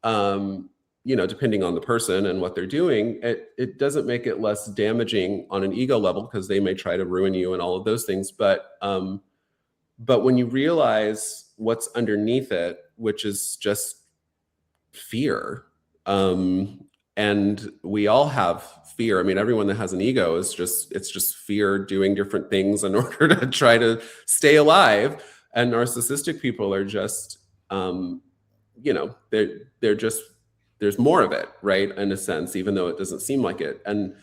depending on the person and what they're doing, it doesn't make it less damaging on an ego level, because they may try to ruin you and all of those things. But when you realize what's underneath it, which is just fear, and we all have fear. Everyone that has an ego it's just fear doing different things in order to try to stay alive. And narcissistic people are just, they're just, there's more of it, right? In a sense, even though it doesn't seem like it. And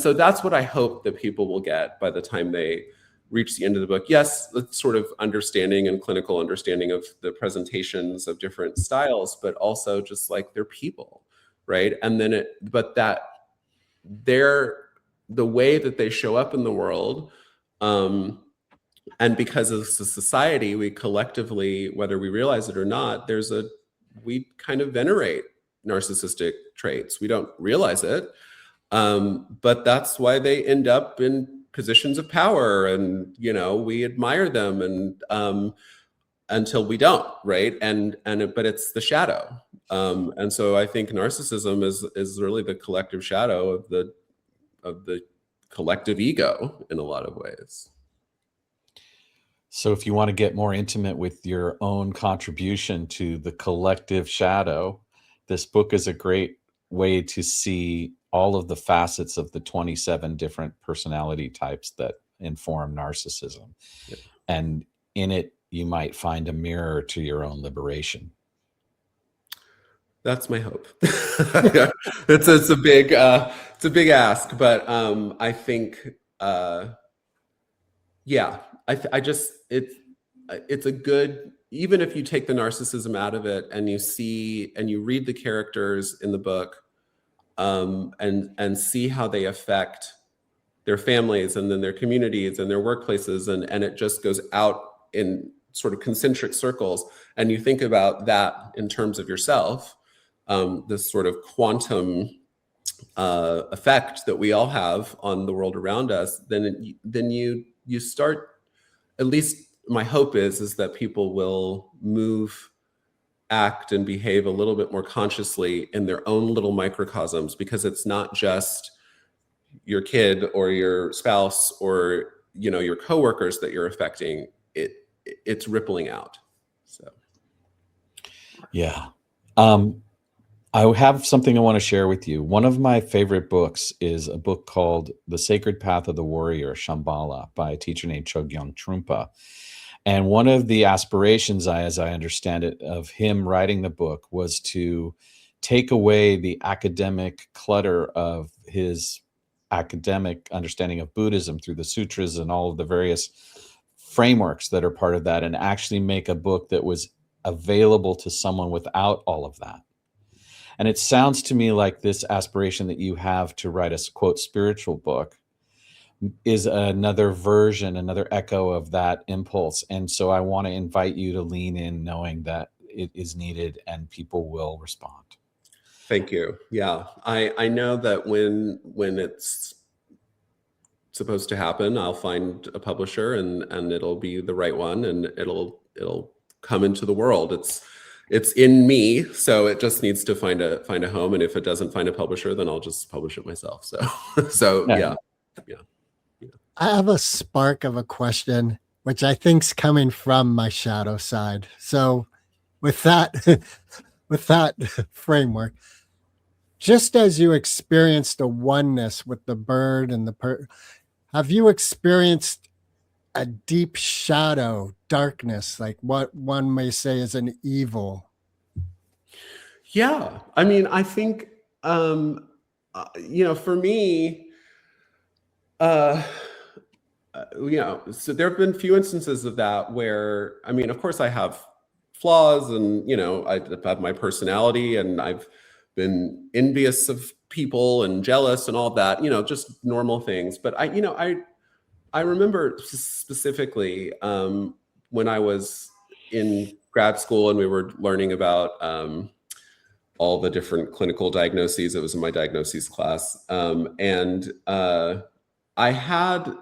so that's what I hope that people will get by the time they reach the end of the book. Yes, the sort of understanding and clinical understanding of the presentations of different styles, but also just like they're people, right? And then the way that they show up in the world, and because of the society, we collectively, whether we realize it or not, we kind of venerate narcissistic traits. We don't realize it, but that's why they end up in positions of power, and we admire them, and until we don't, right? But it's the shadow, and so I think narcissism is really the collective shadow of the collective ego in a lot of ways. So if you want to get more intimate with your own contribution to the collective shadow, this book is a great way to see all of the facets of the 27 different personality types that inform narcissism. Yep. And in it, you might find a mirror to your own liberation. That's my hope. It's a big ask, but I think, it's a good, even if you take the narcissism out of it and you read the characters in the book, and see how they affect their families and then their communities and their workplaces, and it just goes out in sort of concentric circles, and you think about that in terms of yourself, this sort of quantum effect that we all have on the world around us, then you start, at least my hope is that people will move act and behave a little bit more consciously in their own little microcosms, because it's not just your kid or your spouse or, you know, your coworkers that you're affecting. It's rippling out. So Yeah. I have something I want to share with you. One of my favorite books is a book called The Sacred Path of the Warrior, Shambhala, by a teacher named Chogyam Trungpa. And one of the aspirations, as I understand it, of him writing the book was to take away the academic clutter of his academic understanding of Buddhism through the sutras and all of the various frameworks that are part of that, and actually make a book that was available to someone without all of that. And it sounds to me like this aspiration that you have to write a quote spiritual book is another version, another echo of that impulse. And so I want to invite you to lean in, knowing that it is needed and people will respond. thank you. Yeah, I know that when it's supposed to happen, I'll find a publisher and it'll be the right one, and it'll come into the world. It's in me, so it just needs to find a home. And if it doesn't find a publisher, then I'll just publish it myself. So yeah. I have a spark of a question, which I think's coming from my shadow side. So with that, with that framework, just as you experienced a oneness with the bird and the have you experienced a deep shadow, darkness, like what one may say is an evil? Yeah, I mean, I think for me, so there have been few instances of that where, I mean, of course I have flaws, and, you know, I have my personality, and I've been envious of people and jealous and all that, you know, just normal things. But I remember specifically when I was in grad school and we were learning about all the different clinical diagnoses. It was in my diagnoses class. And I had,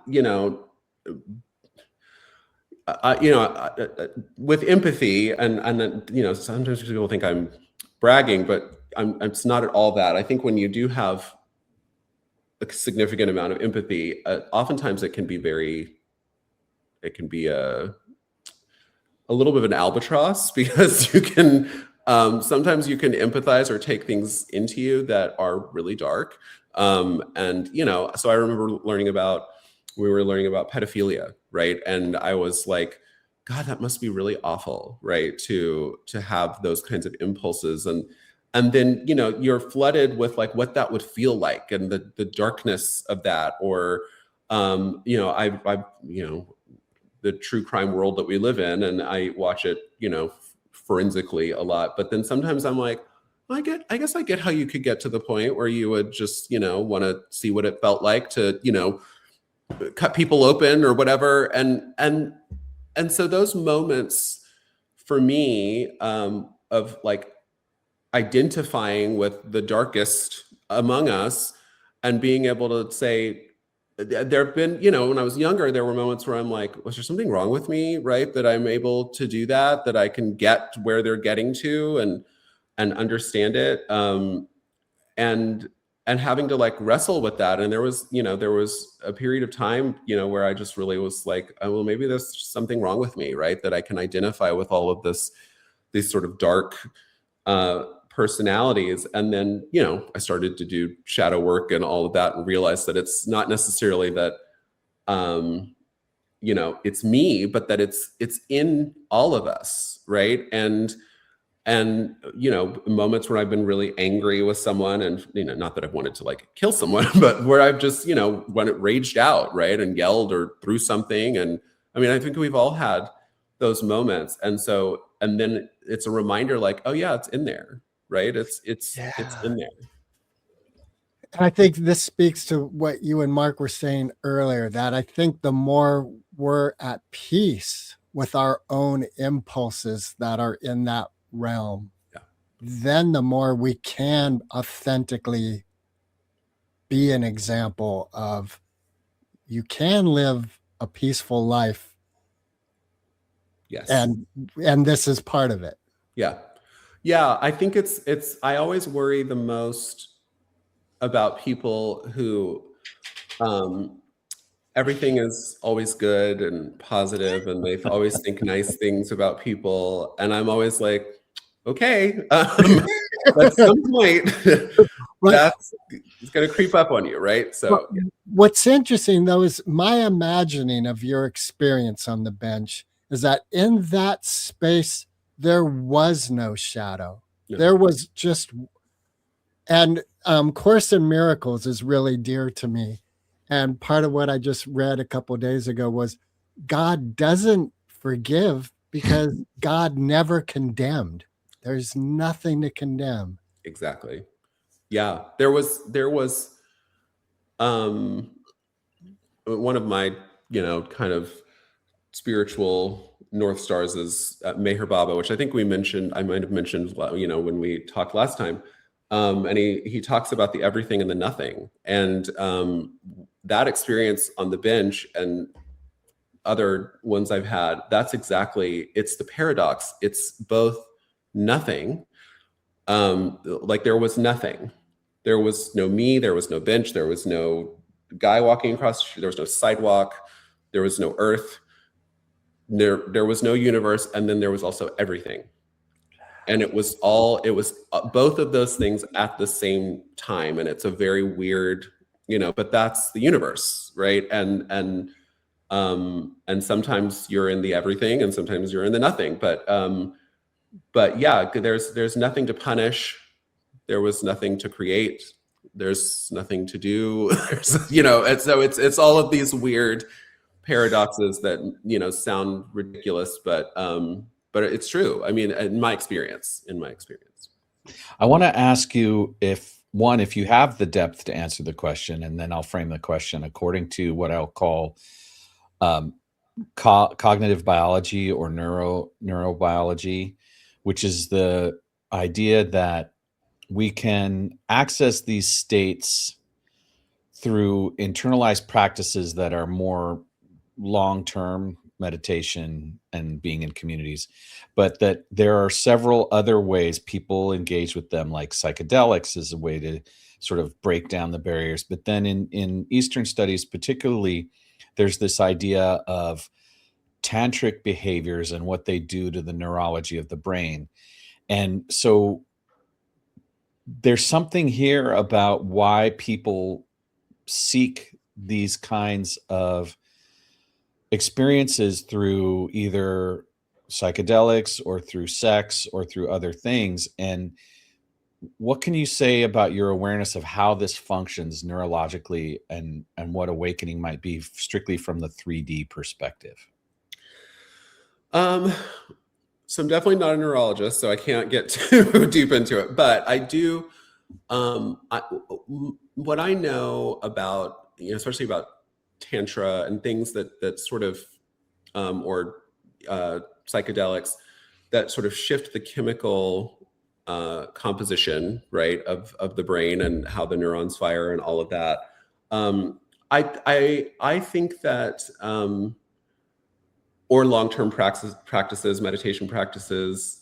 with empathy, and sometimes people think I'm bragging, but it's not at all that. I think when you do have a significant amount of empathy, oftentimes it can be a little bit of an albatross, because you can sometimes you can empathize or take things into you that are really dark. So I remember we were learning about pedophilia, right? And I was like, God, that must be really awful, right? To have those kinds of impulses. And then, you're flooded with like what that would feel like, and the darkness of that, or, the true crime world that we live in, and I watch it, forensically a lot. But then sometimes I'm like, I guess I get how you could get to the point where you would just, want to see what it felt like to, cut people open or whatever. And so those moments for me, of like identifying with the darkest among us and being able to say, there have been, when I was younger, there were moments where I'm like, was there something wrong with me, right? That I'm able to do that I can get where they're getting to and understand it. And having to like wrestle with that. And there was a period of time, where I just really was like, oh, well, maybe there's something wrong with me, right? That I can identify with all of these sort of dark personalities. And then, I started to do shadow work and all of that, and realized that it's not necessarily that, it's me, but that it's in all of us, right? And moments where I've been really angry with someone, and, not that I've wanted to like kill someone, but where I've just, when it raged out, right, and yelled or threw something. And I mean, I think we've all had those moments. And then it's a reminder, like, oh yeah, it's in there, right? It's in there. And I think this speaks to what you and Mark were saying earlier, that I think the more we're at peace with our own impulses that are in that realm, then the more we can authentically be an example of, you can live a peaceful life. Yes. And this is part of it. Yeah. Yeah, I think I always worry the most about people who everything is always good and positive, and they always think nice things about people. And I'm always like, okay, at some point, Right. it's going to creep up on you, right? So, What's interesting, though, is my imagining of your experience on the bench is that in that space, there was no shadow. No. There was just, and Course in Miracles is really dear to me. And part of what I just read a couple of days ago was God doesn't forgive because God never condemned. There's nothing to condemn. exactly. Yeah, there was one of my, kind of spiritual North Stars is Meher Baba, which I think I might have mentioned, when we talked last time. And he talks about the everything and the nothing. And that experience on the bench and other ones I've had, it's the paradox. It's both nothing. Like there was nothing. There was no me, there was no bench, there was no guy walking across the street, there was no sidewalk, there was no earth, there was no universe, and then there was also everything. And it was both of those things at the same time. And it's a very weird, but that's the universe, right? And sometimes you're in the everything and sometimes you're in the nothing. But yeah, there's nothing to punish. There was nothing to create. There's nothing to do. And so it's all of these weird paradoxes that, sound ridiculous, but it's true. I mean, in my experience. I want to ask you if you have the depth to answer the question, and then I'll frame the question according to what I'll call cognitive biology or neurobiology, which is the idea that we can access these states through internalized practices that are more long-term, meditation and being in communities, but that there are several other ways people engage with them, like psychedelics is a way to sort of break down the barriers. But then in Eastern studies, particularly, there's this idea of tantric behaviors and what they do to the neurology of the brain. And so there's something here about why people seek these kinds of experiences through either psychedelics or through sex or through other things. And what can you say about your awareness of how this functions neurologically and what awakening might be strictly from the 3D perspective? So I'm definitely not a neurologist, so I can't get too deep into it, but I do, what I know about, especially about Tantra and things that sort of, or psychedelics that sort of shift the chemical composition, right, of the brain and how the neurons fire and all of that. I think that, or long-term practices, meditation practices,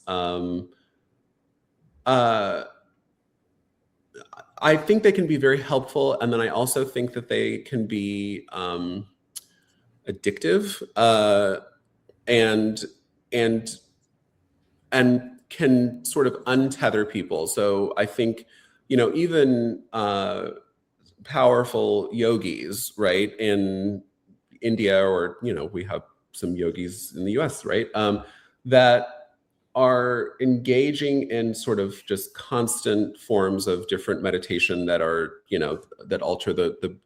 I think they can be very helpful. And then I also think that they can be addictive and can sort of untether people. So I think, even powerful yogis, right, in India, or, we have some yogis in the US, right, that are engaging in sort of just constant forms of different meditation that are, that alter the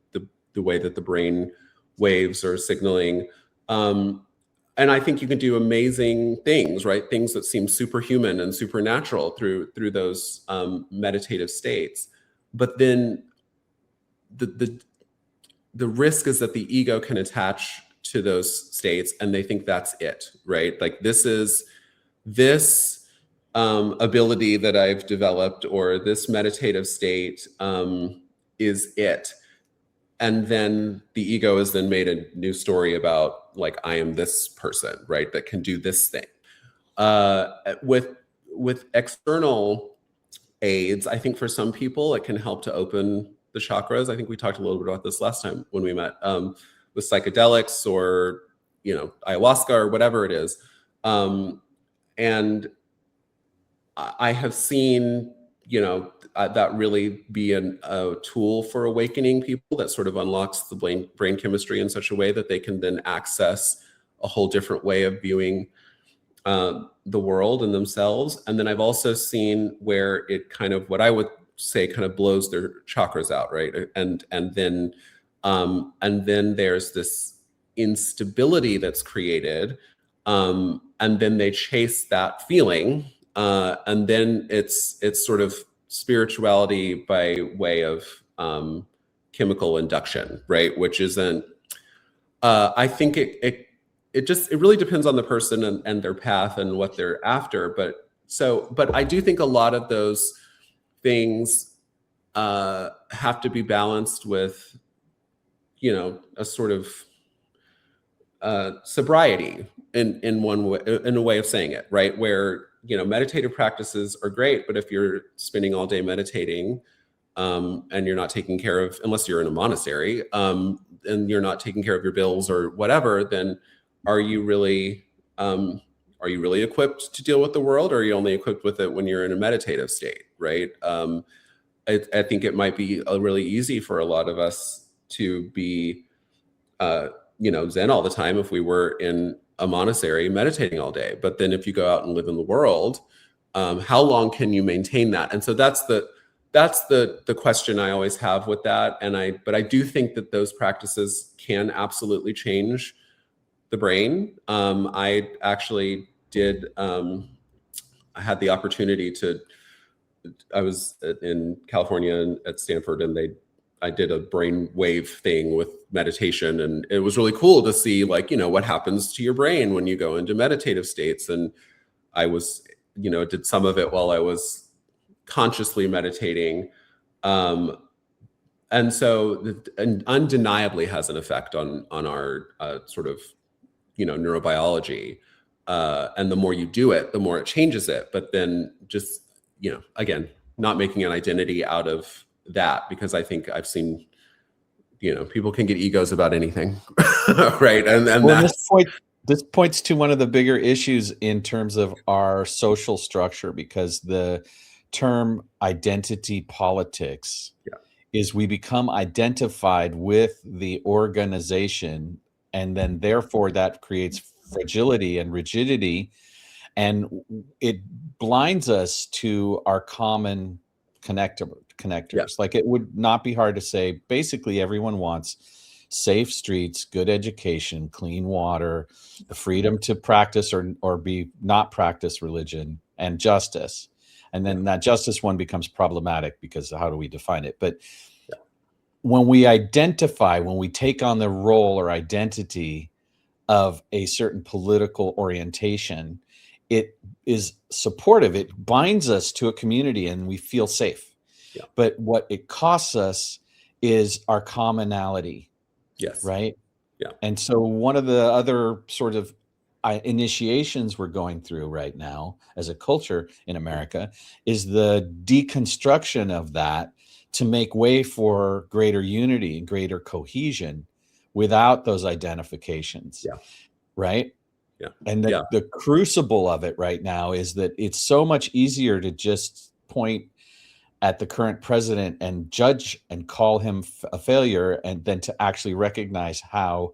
way that the brain waves are signaling. And I think you can do amazing things, right? Things that seem superhuman and supernatural through those meditative states. But then the risk is that the ego can attach to those states and they think that's it, right? Like this ability that I've developed, or this meditative state is it. And then the ego has then made a new story about, like, I am this person, right, that can do this thing. with external aids, I think for some people it can help to open the chakras. I think we talked a little bit about this last time when we met, with psychedelics or, ayahuasca or whatever it is. And I have seen, that really be a tool for awakening people, that sort of unlocks the brain chemistry in such a way that they can then access a whole different way of viewing the world and themselves. And then I've also seen where it kind of, what I would say, kind of blows their chakras out, right? And then there's this instability that's created, and then they chase that feeling, and then it's sort of spirituality by way of chemical induction, right? Which isn't. I think it really depends on the person and their path and what they're after. But I do think a lot of those things have to be balanced with, a sort of sobriety in one way, in a way of saying it, right? Where, meditative practices are great, but if you're spending all day meditating, and you're not taking care of, unless you're in a monastery, and you're not taking care of your bills or whatever, then are you really equipped to deal with the world, or are you only equipped with it when you're in a meditative state, right? I think it might be really easy for a lot of us to be, Zen all the time if we were in a monastery meditating all day. But then if you go out and live in the world, how long can you maintain that? And so that's the question I always have with that. But I do think that those practices can absolutely change the brain. I actually did, I had the opportunity I was in California at Stanford, and I did a brainwave thing with meditation, and it was really cool to see, what happens to your brain when you go into meditative states. And I was, did some of it while I was consciously meditating. And so it undeniably has an effect on our sort of, neurobiology. And the more you do it, the more it changes it. But then just, again, not making an identity out of that, because I think I've seen, people can get egos about anything, right? And well, this points to one of the bigger issues in terms of our social structure, because the term identity politics is we become identified with the organization, and then therefore that creates fragility and rigidity, and it blinds us to our common connectors. Like, it would not be hard to say basically everyone wants safe streets, good education, clean water, the freedom to practice or be not practice religion, and justice. And then that justice one becomes problematic because how do we define it? But when we take on the role or identity of a certain political orientation, it is supportive. It binds us to a community and we feel safe. Yeah. But what it costs us is our commonality. Yes. Right? Yeah. And so one of the other sort of initiations we're going through right now as a culture in America is the deconstruction of that to make way for greater unity and greater cohesion without those identifications. Yeah. Right? Yeah. And the crucible of it right now is that it's so much easier to just point at the current president and judge and call him a failure, and then to actually recognize how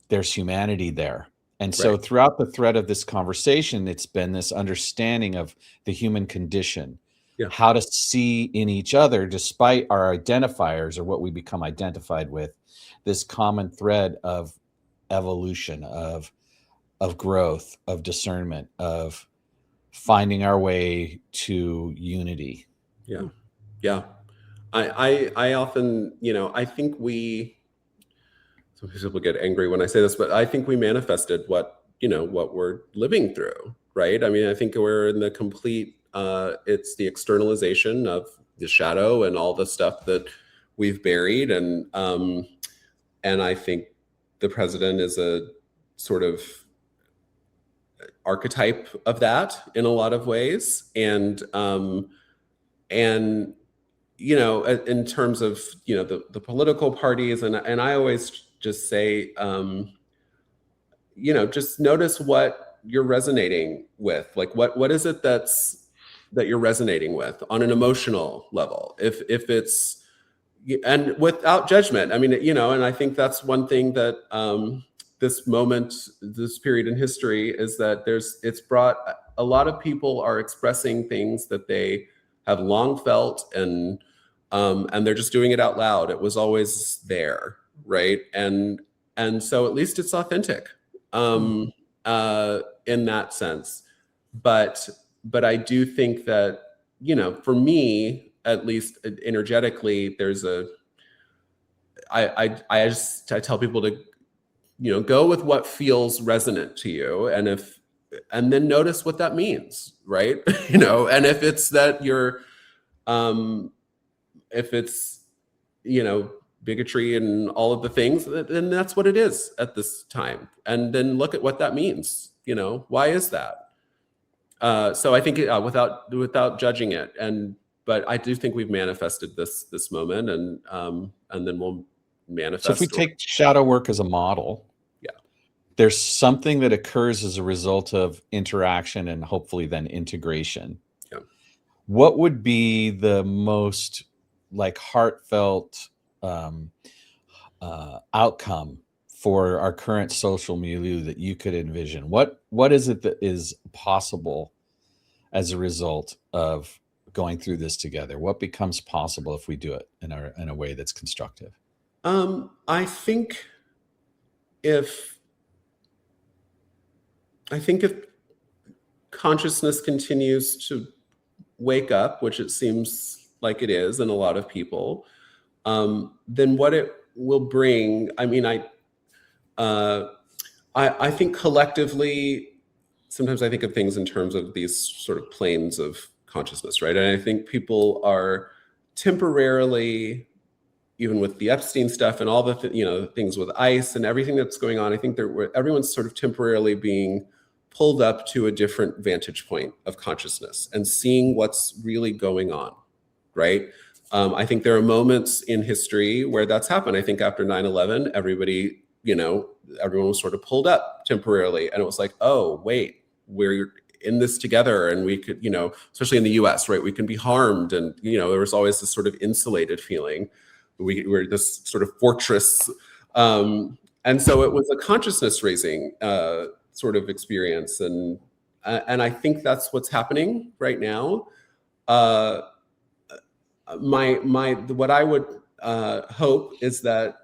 there's humanity there. And so throughout the thread of this conversation, it's been this understanding of the human condition, how to see in each other, despite our identifiers or what we become identified with, this common thread of evolution, of growth, of discernment, of finding our way to unity. Yeah. Yeah. I often, I think some people get angry when I say this, but I think we manifested what we're living through, right? I mean, I think we're in the complete, it's the externalization of the shadow and all the stuff that we've buried. And I think the president is a sort of archetype of that in a lot of ways. And you know, in terms of, you know, the political parties, and I always just say, you know, just notice what you're resonating with. Like, what is it that you're resonating with on an emotional level? If it's, and without judgment. I mean, you know, and I think that's one thing that this moment, this period in history, is that it's brought a lot of people are expressing things that they have long felt, and they're just doing it out loud. It was always there, right? And so at least it's authentic in that sense. But I do think that, you know, for me, at least energetically, there's I tell people to, you know, go with what feels resonant to you, and then notice what that means, right? You know, and if it's that you're if it's, you know, bigotry and all of the things, then that's what it is at this time. And then look at what that means. You know, why is that? So I think without judging it, but I do think we've manifested this moment, and then we'll manifest. So if we take shadow work as a model, yeah, there's something that occurs as a result of interaction and hopefully then integration. Yeah. What would be the most like heartfelt outcome for our current social milieu that you could envision? What is it that is possible as a result of going through this together? What becomes possible if we do it in a way that's constructive? I think if consciousness continues to wake up, which it seems like it is in a lot of people, then what it will bring, I mean, I think collectively, sometimes I think of things in terms of these sort of planes of consciousness, right? And I think people are temporarily, even with the Epstein stuff and all the you know, things with ICE and everything that's going on, I think everyone's sort of temporarily being pulled up to a different vantage point of consciousness and seeing what's really going on, right? I think there are moments in history where that's happened. I think after 9/11, everybody, you know, everyone was sort of pulled up temporarily, and it was like, oh, wait, we're in this together, and we could, you know, especially in the US, right? We can be harmed. And, you know, there was always this sort of insulated feeling. We're this sort of fortress. And so it was a consciousness raising sort of experience. And I think that's what's happening right now. What I would hope is that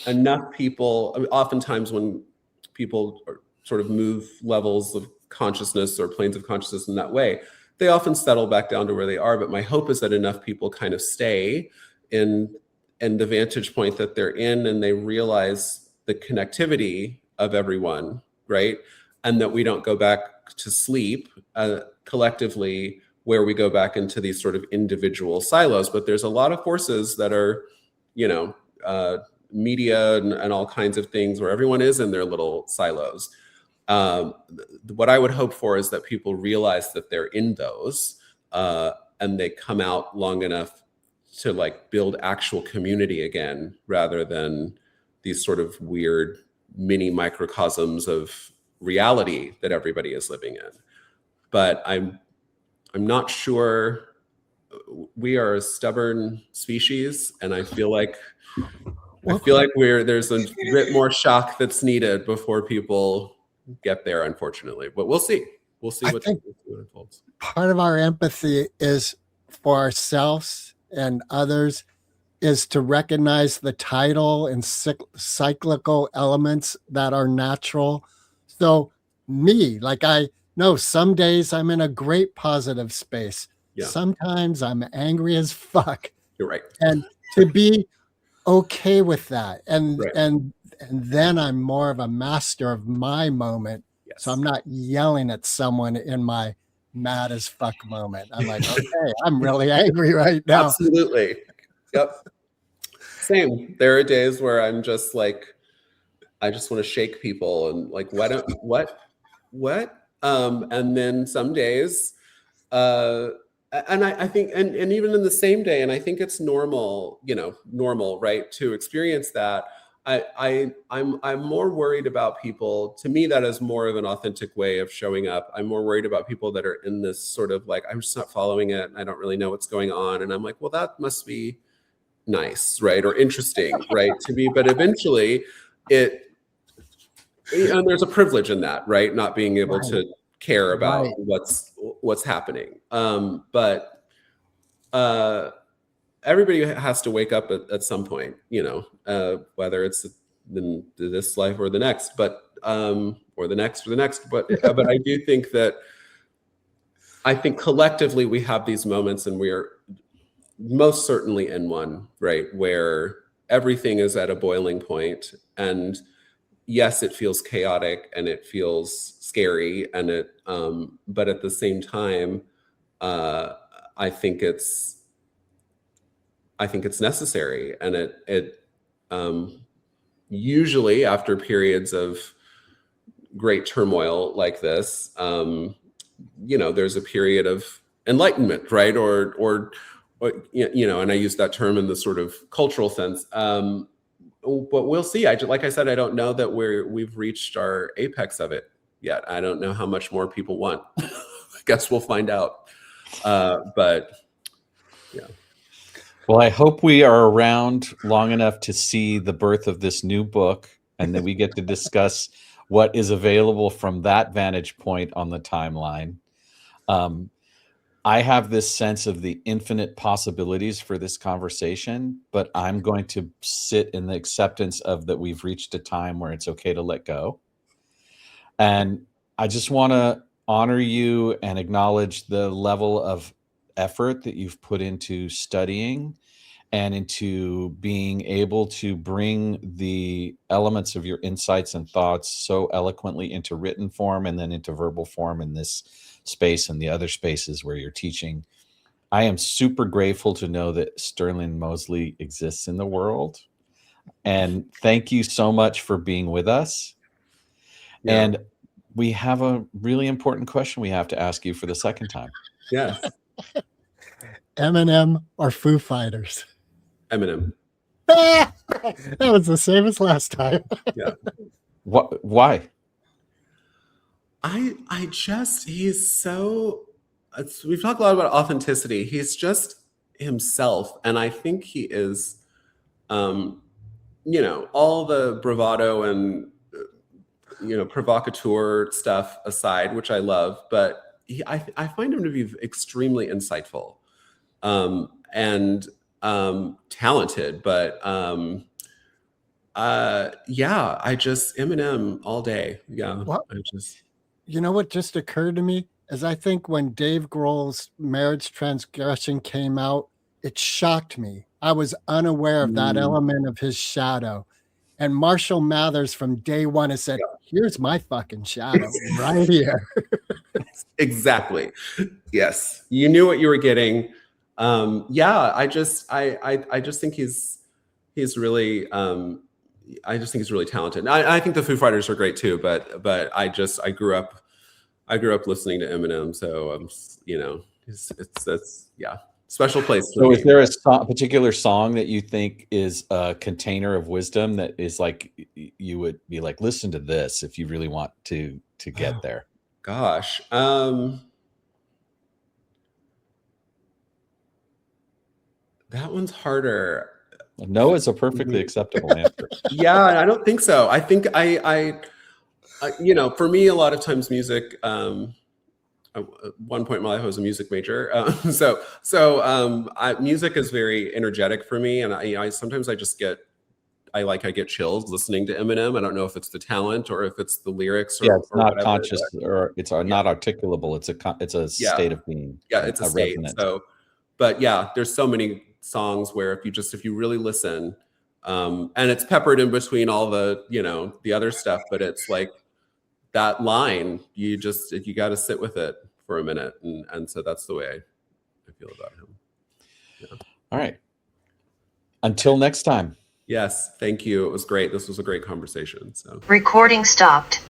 enough people, I mean, oftentimes when people sort of move levels of consciousness or planes of consciousness in that way, they often settle back down to where they are. But my hope is that enough people kind of stay in the vantage point that they're in, and they realize the connectivity of everyone, right? And that we don't go back to sleep collectively, where we go back into these sort of individual silos. But there's a lot of forces that are, you know, media and all kinds of things where everyone is in their little silos. What I would hope for is that people realize that they're in those, and they come out long enough to like build actual community again, rather than these sort of weird mini microcosms of reality that everybody is living in. But I'm not sure. We are a stubborn species, and I feel like there's a bit more shock that's needed before people get there, unfortunately. But we'll see. We'll see what unfolds. Part of our empathy is for ourselves and others is to recognize the tidal and cyclical elements that are natural. So me, like I know some days I'm in a great positive space. Yeah. Sometimes I'm angry as fuck. You're right. And to be okay with that. And Right. and then I'm more of a master of my moment. Yes. So I'm not yelling at someone in my mad as fuck moment. I'm like, okay, I'm really angry right now. Absolutely. Yep. Same. There are days where I'm just like, I just want to shake people and like, what? And then some days, and I think, and even in the same day, and I think it's normal, right, to experience that. I'm more worried about people. To me, that is more of an authentic way of showing up. I'm more worried about people that are in this sort of like, I'm just not following it. I don't really know what's going on. And I'm like, well, that must be nice, right? Or interesting, right? To me, but eventually and there's a privilege in that, right? Not being able to care about what's happening. But everybody has to wake up at some point, whether it's in this life or the next, but or the next. But I do think that collectively we have these moments, and we are most certainly in one, right, where everything is at a boiling point, and yes, it feels chaotic and it feels scary, and but at the same time, I think it's necessary, and it usually after periods of great turmoil like this, there's a period of enlightenment, right, or and I use that term in the sort of cultural sense. But we'll see. Like I said, I don't know that we've reached our apex of it yet. I don't know how much more people want. I guess we'll find out. But yeah. Well, I hope we are around long enough to see the birth of this new book, and then we get to discuss what is available from that vantage point on the timeline. I have this sense of the infinite possibilities for this conversation, but I'm going to sit in the acceptance of that we've reached a time where it's okay to let go. And I just want to honor you and acknowledge the level of effort that you've put into studying and into being able to bring the elements of your insights and thoughts so eloquently into written form and then into verbal form in this space and the other spaces where you're teaching. I am super grateful to know that Sterlin Mosley exists in the world. And thank you so much for being with us. Yeah. And we have a really important question we have to ask you for the second time. Yes. Eminem or Foo Fighters? Eminem. That was the same as last time. Yeah. Why? He's so, we've talked a lot about authenticity. He's just himself. And I think he is, all the bravado and, provocateur stuff aside, which I love, but I find him to be extremely insightful, and talented, but Eminem all day. Yeah. Well, you know what just occurred to me is I think when Dave Grohl's Marriage Transgression came out, it shocked me. I was unaware of that element of his shadow. And Marshall Mathers from day one has said, here's my fucking shadow right here. Exactly. Yes. You knew what you were getting. I just think he's really, I just think he's really talented. I think the Foo Fighters are great too, but I grew up listening to Eminem, so it's special place. So is there a particular song that you think is a container of wisdom that is like, you would be like, listen to this if you really want to get there? Gosh. That one's harder. No is a perfectly acceptable answer. Yeah, I don't think so. I think I for me, a lot of times music, at one point in my life I was a music major. Music is very energetic for me. And I sometimes I get chills listening to Eminem. I don't know if it's the talent or if it's the lyrics. Or, it's not conscious or it's not articulable. It's a state of being. Yeah, it's a state. Resonance. So, but yeah, there's so many songs where if you really listen, and it's peppered in between all the, the other stuff, but it's like that line, you got to sit with it for a minute. And so that's the way I feel about him. Yeah. All right. Until next time. Yes. Thank you. It was great. This was a great conversation. So recording stopped.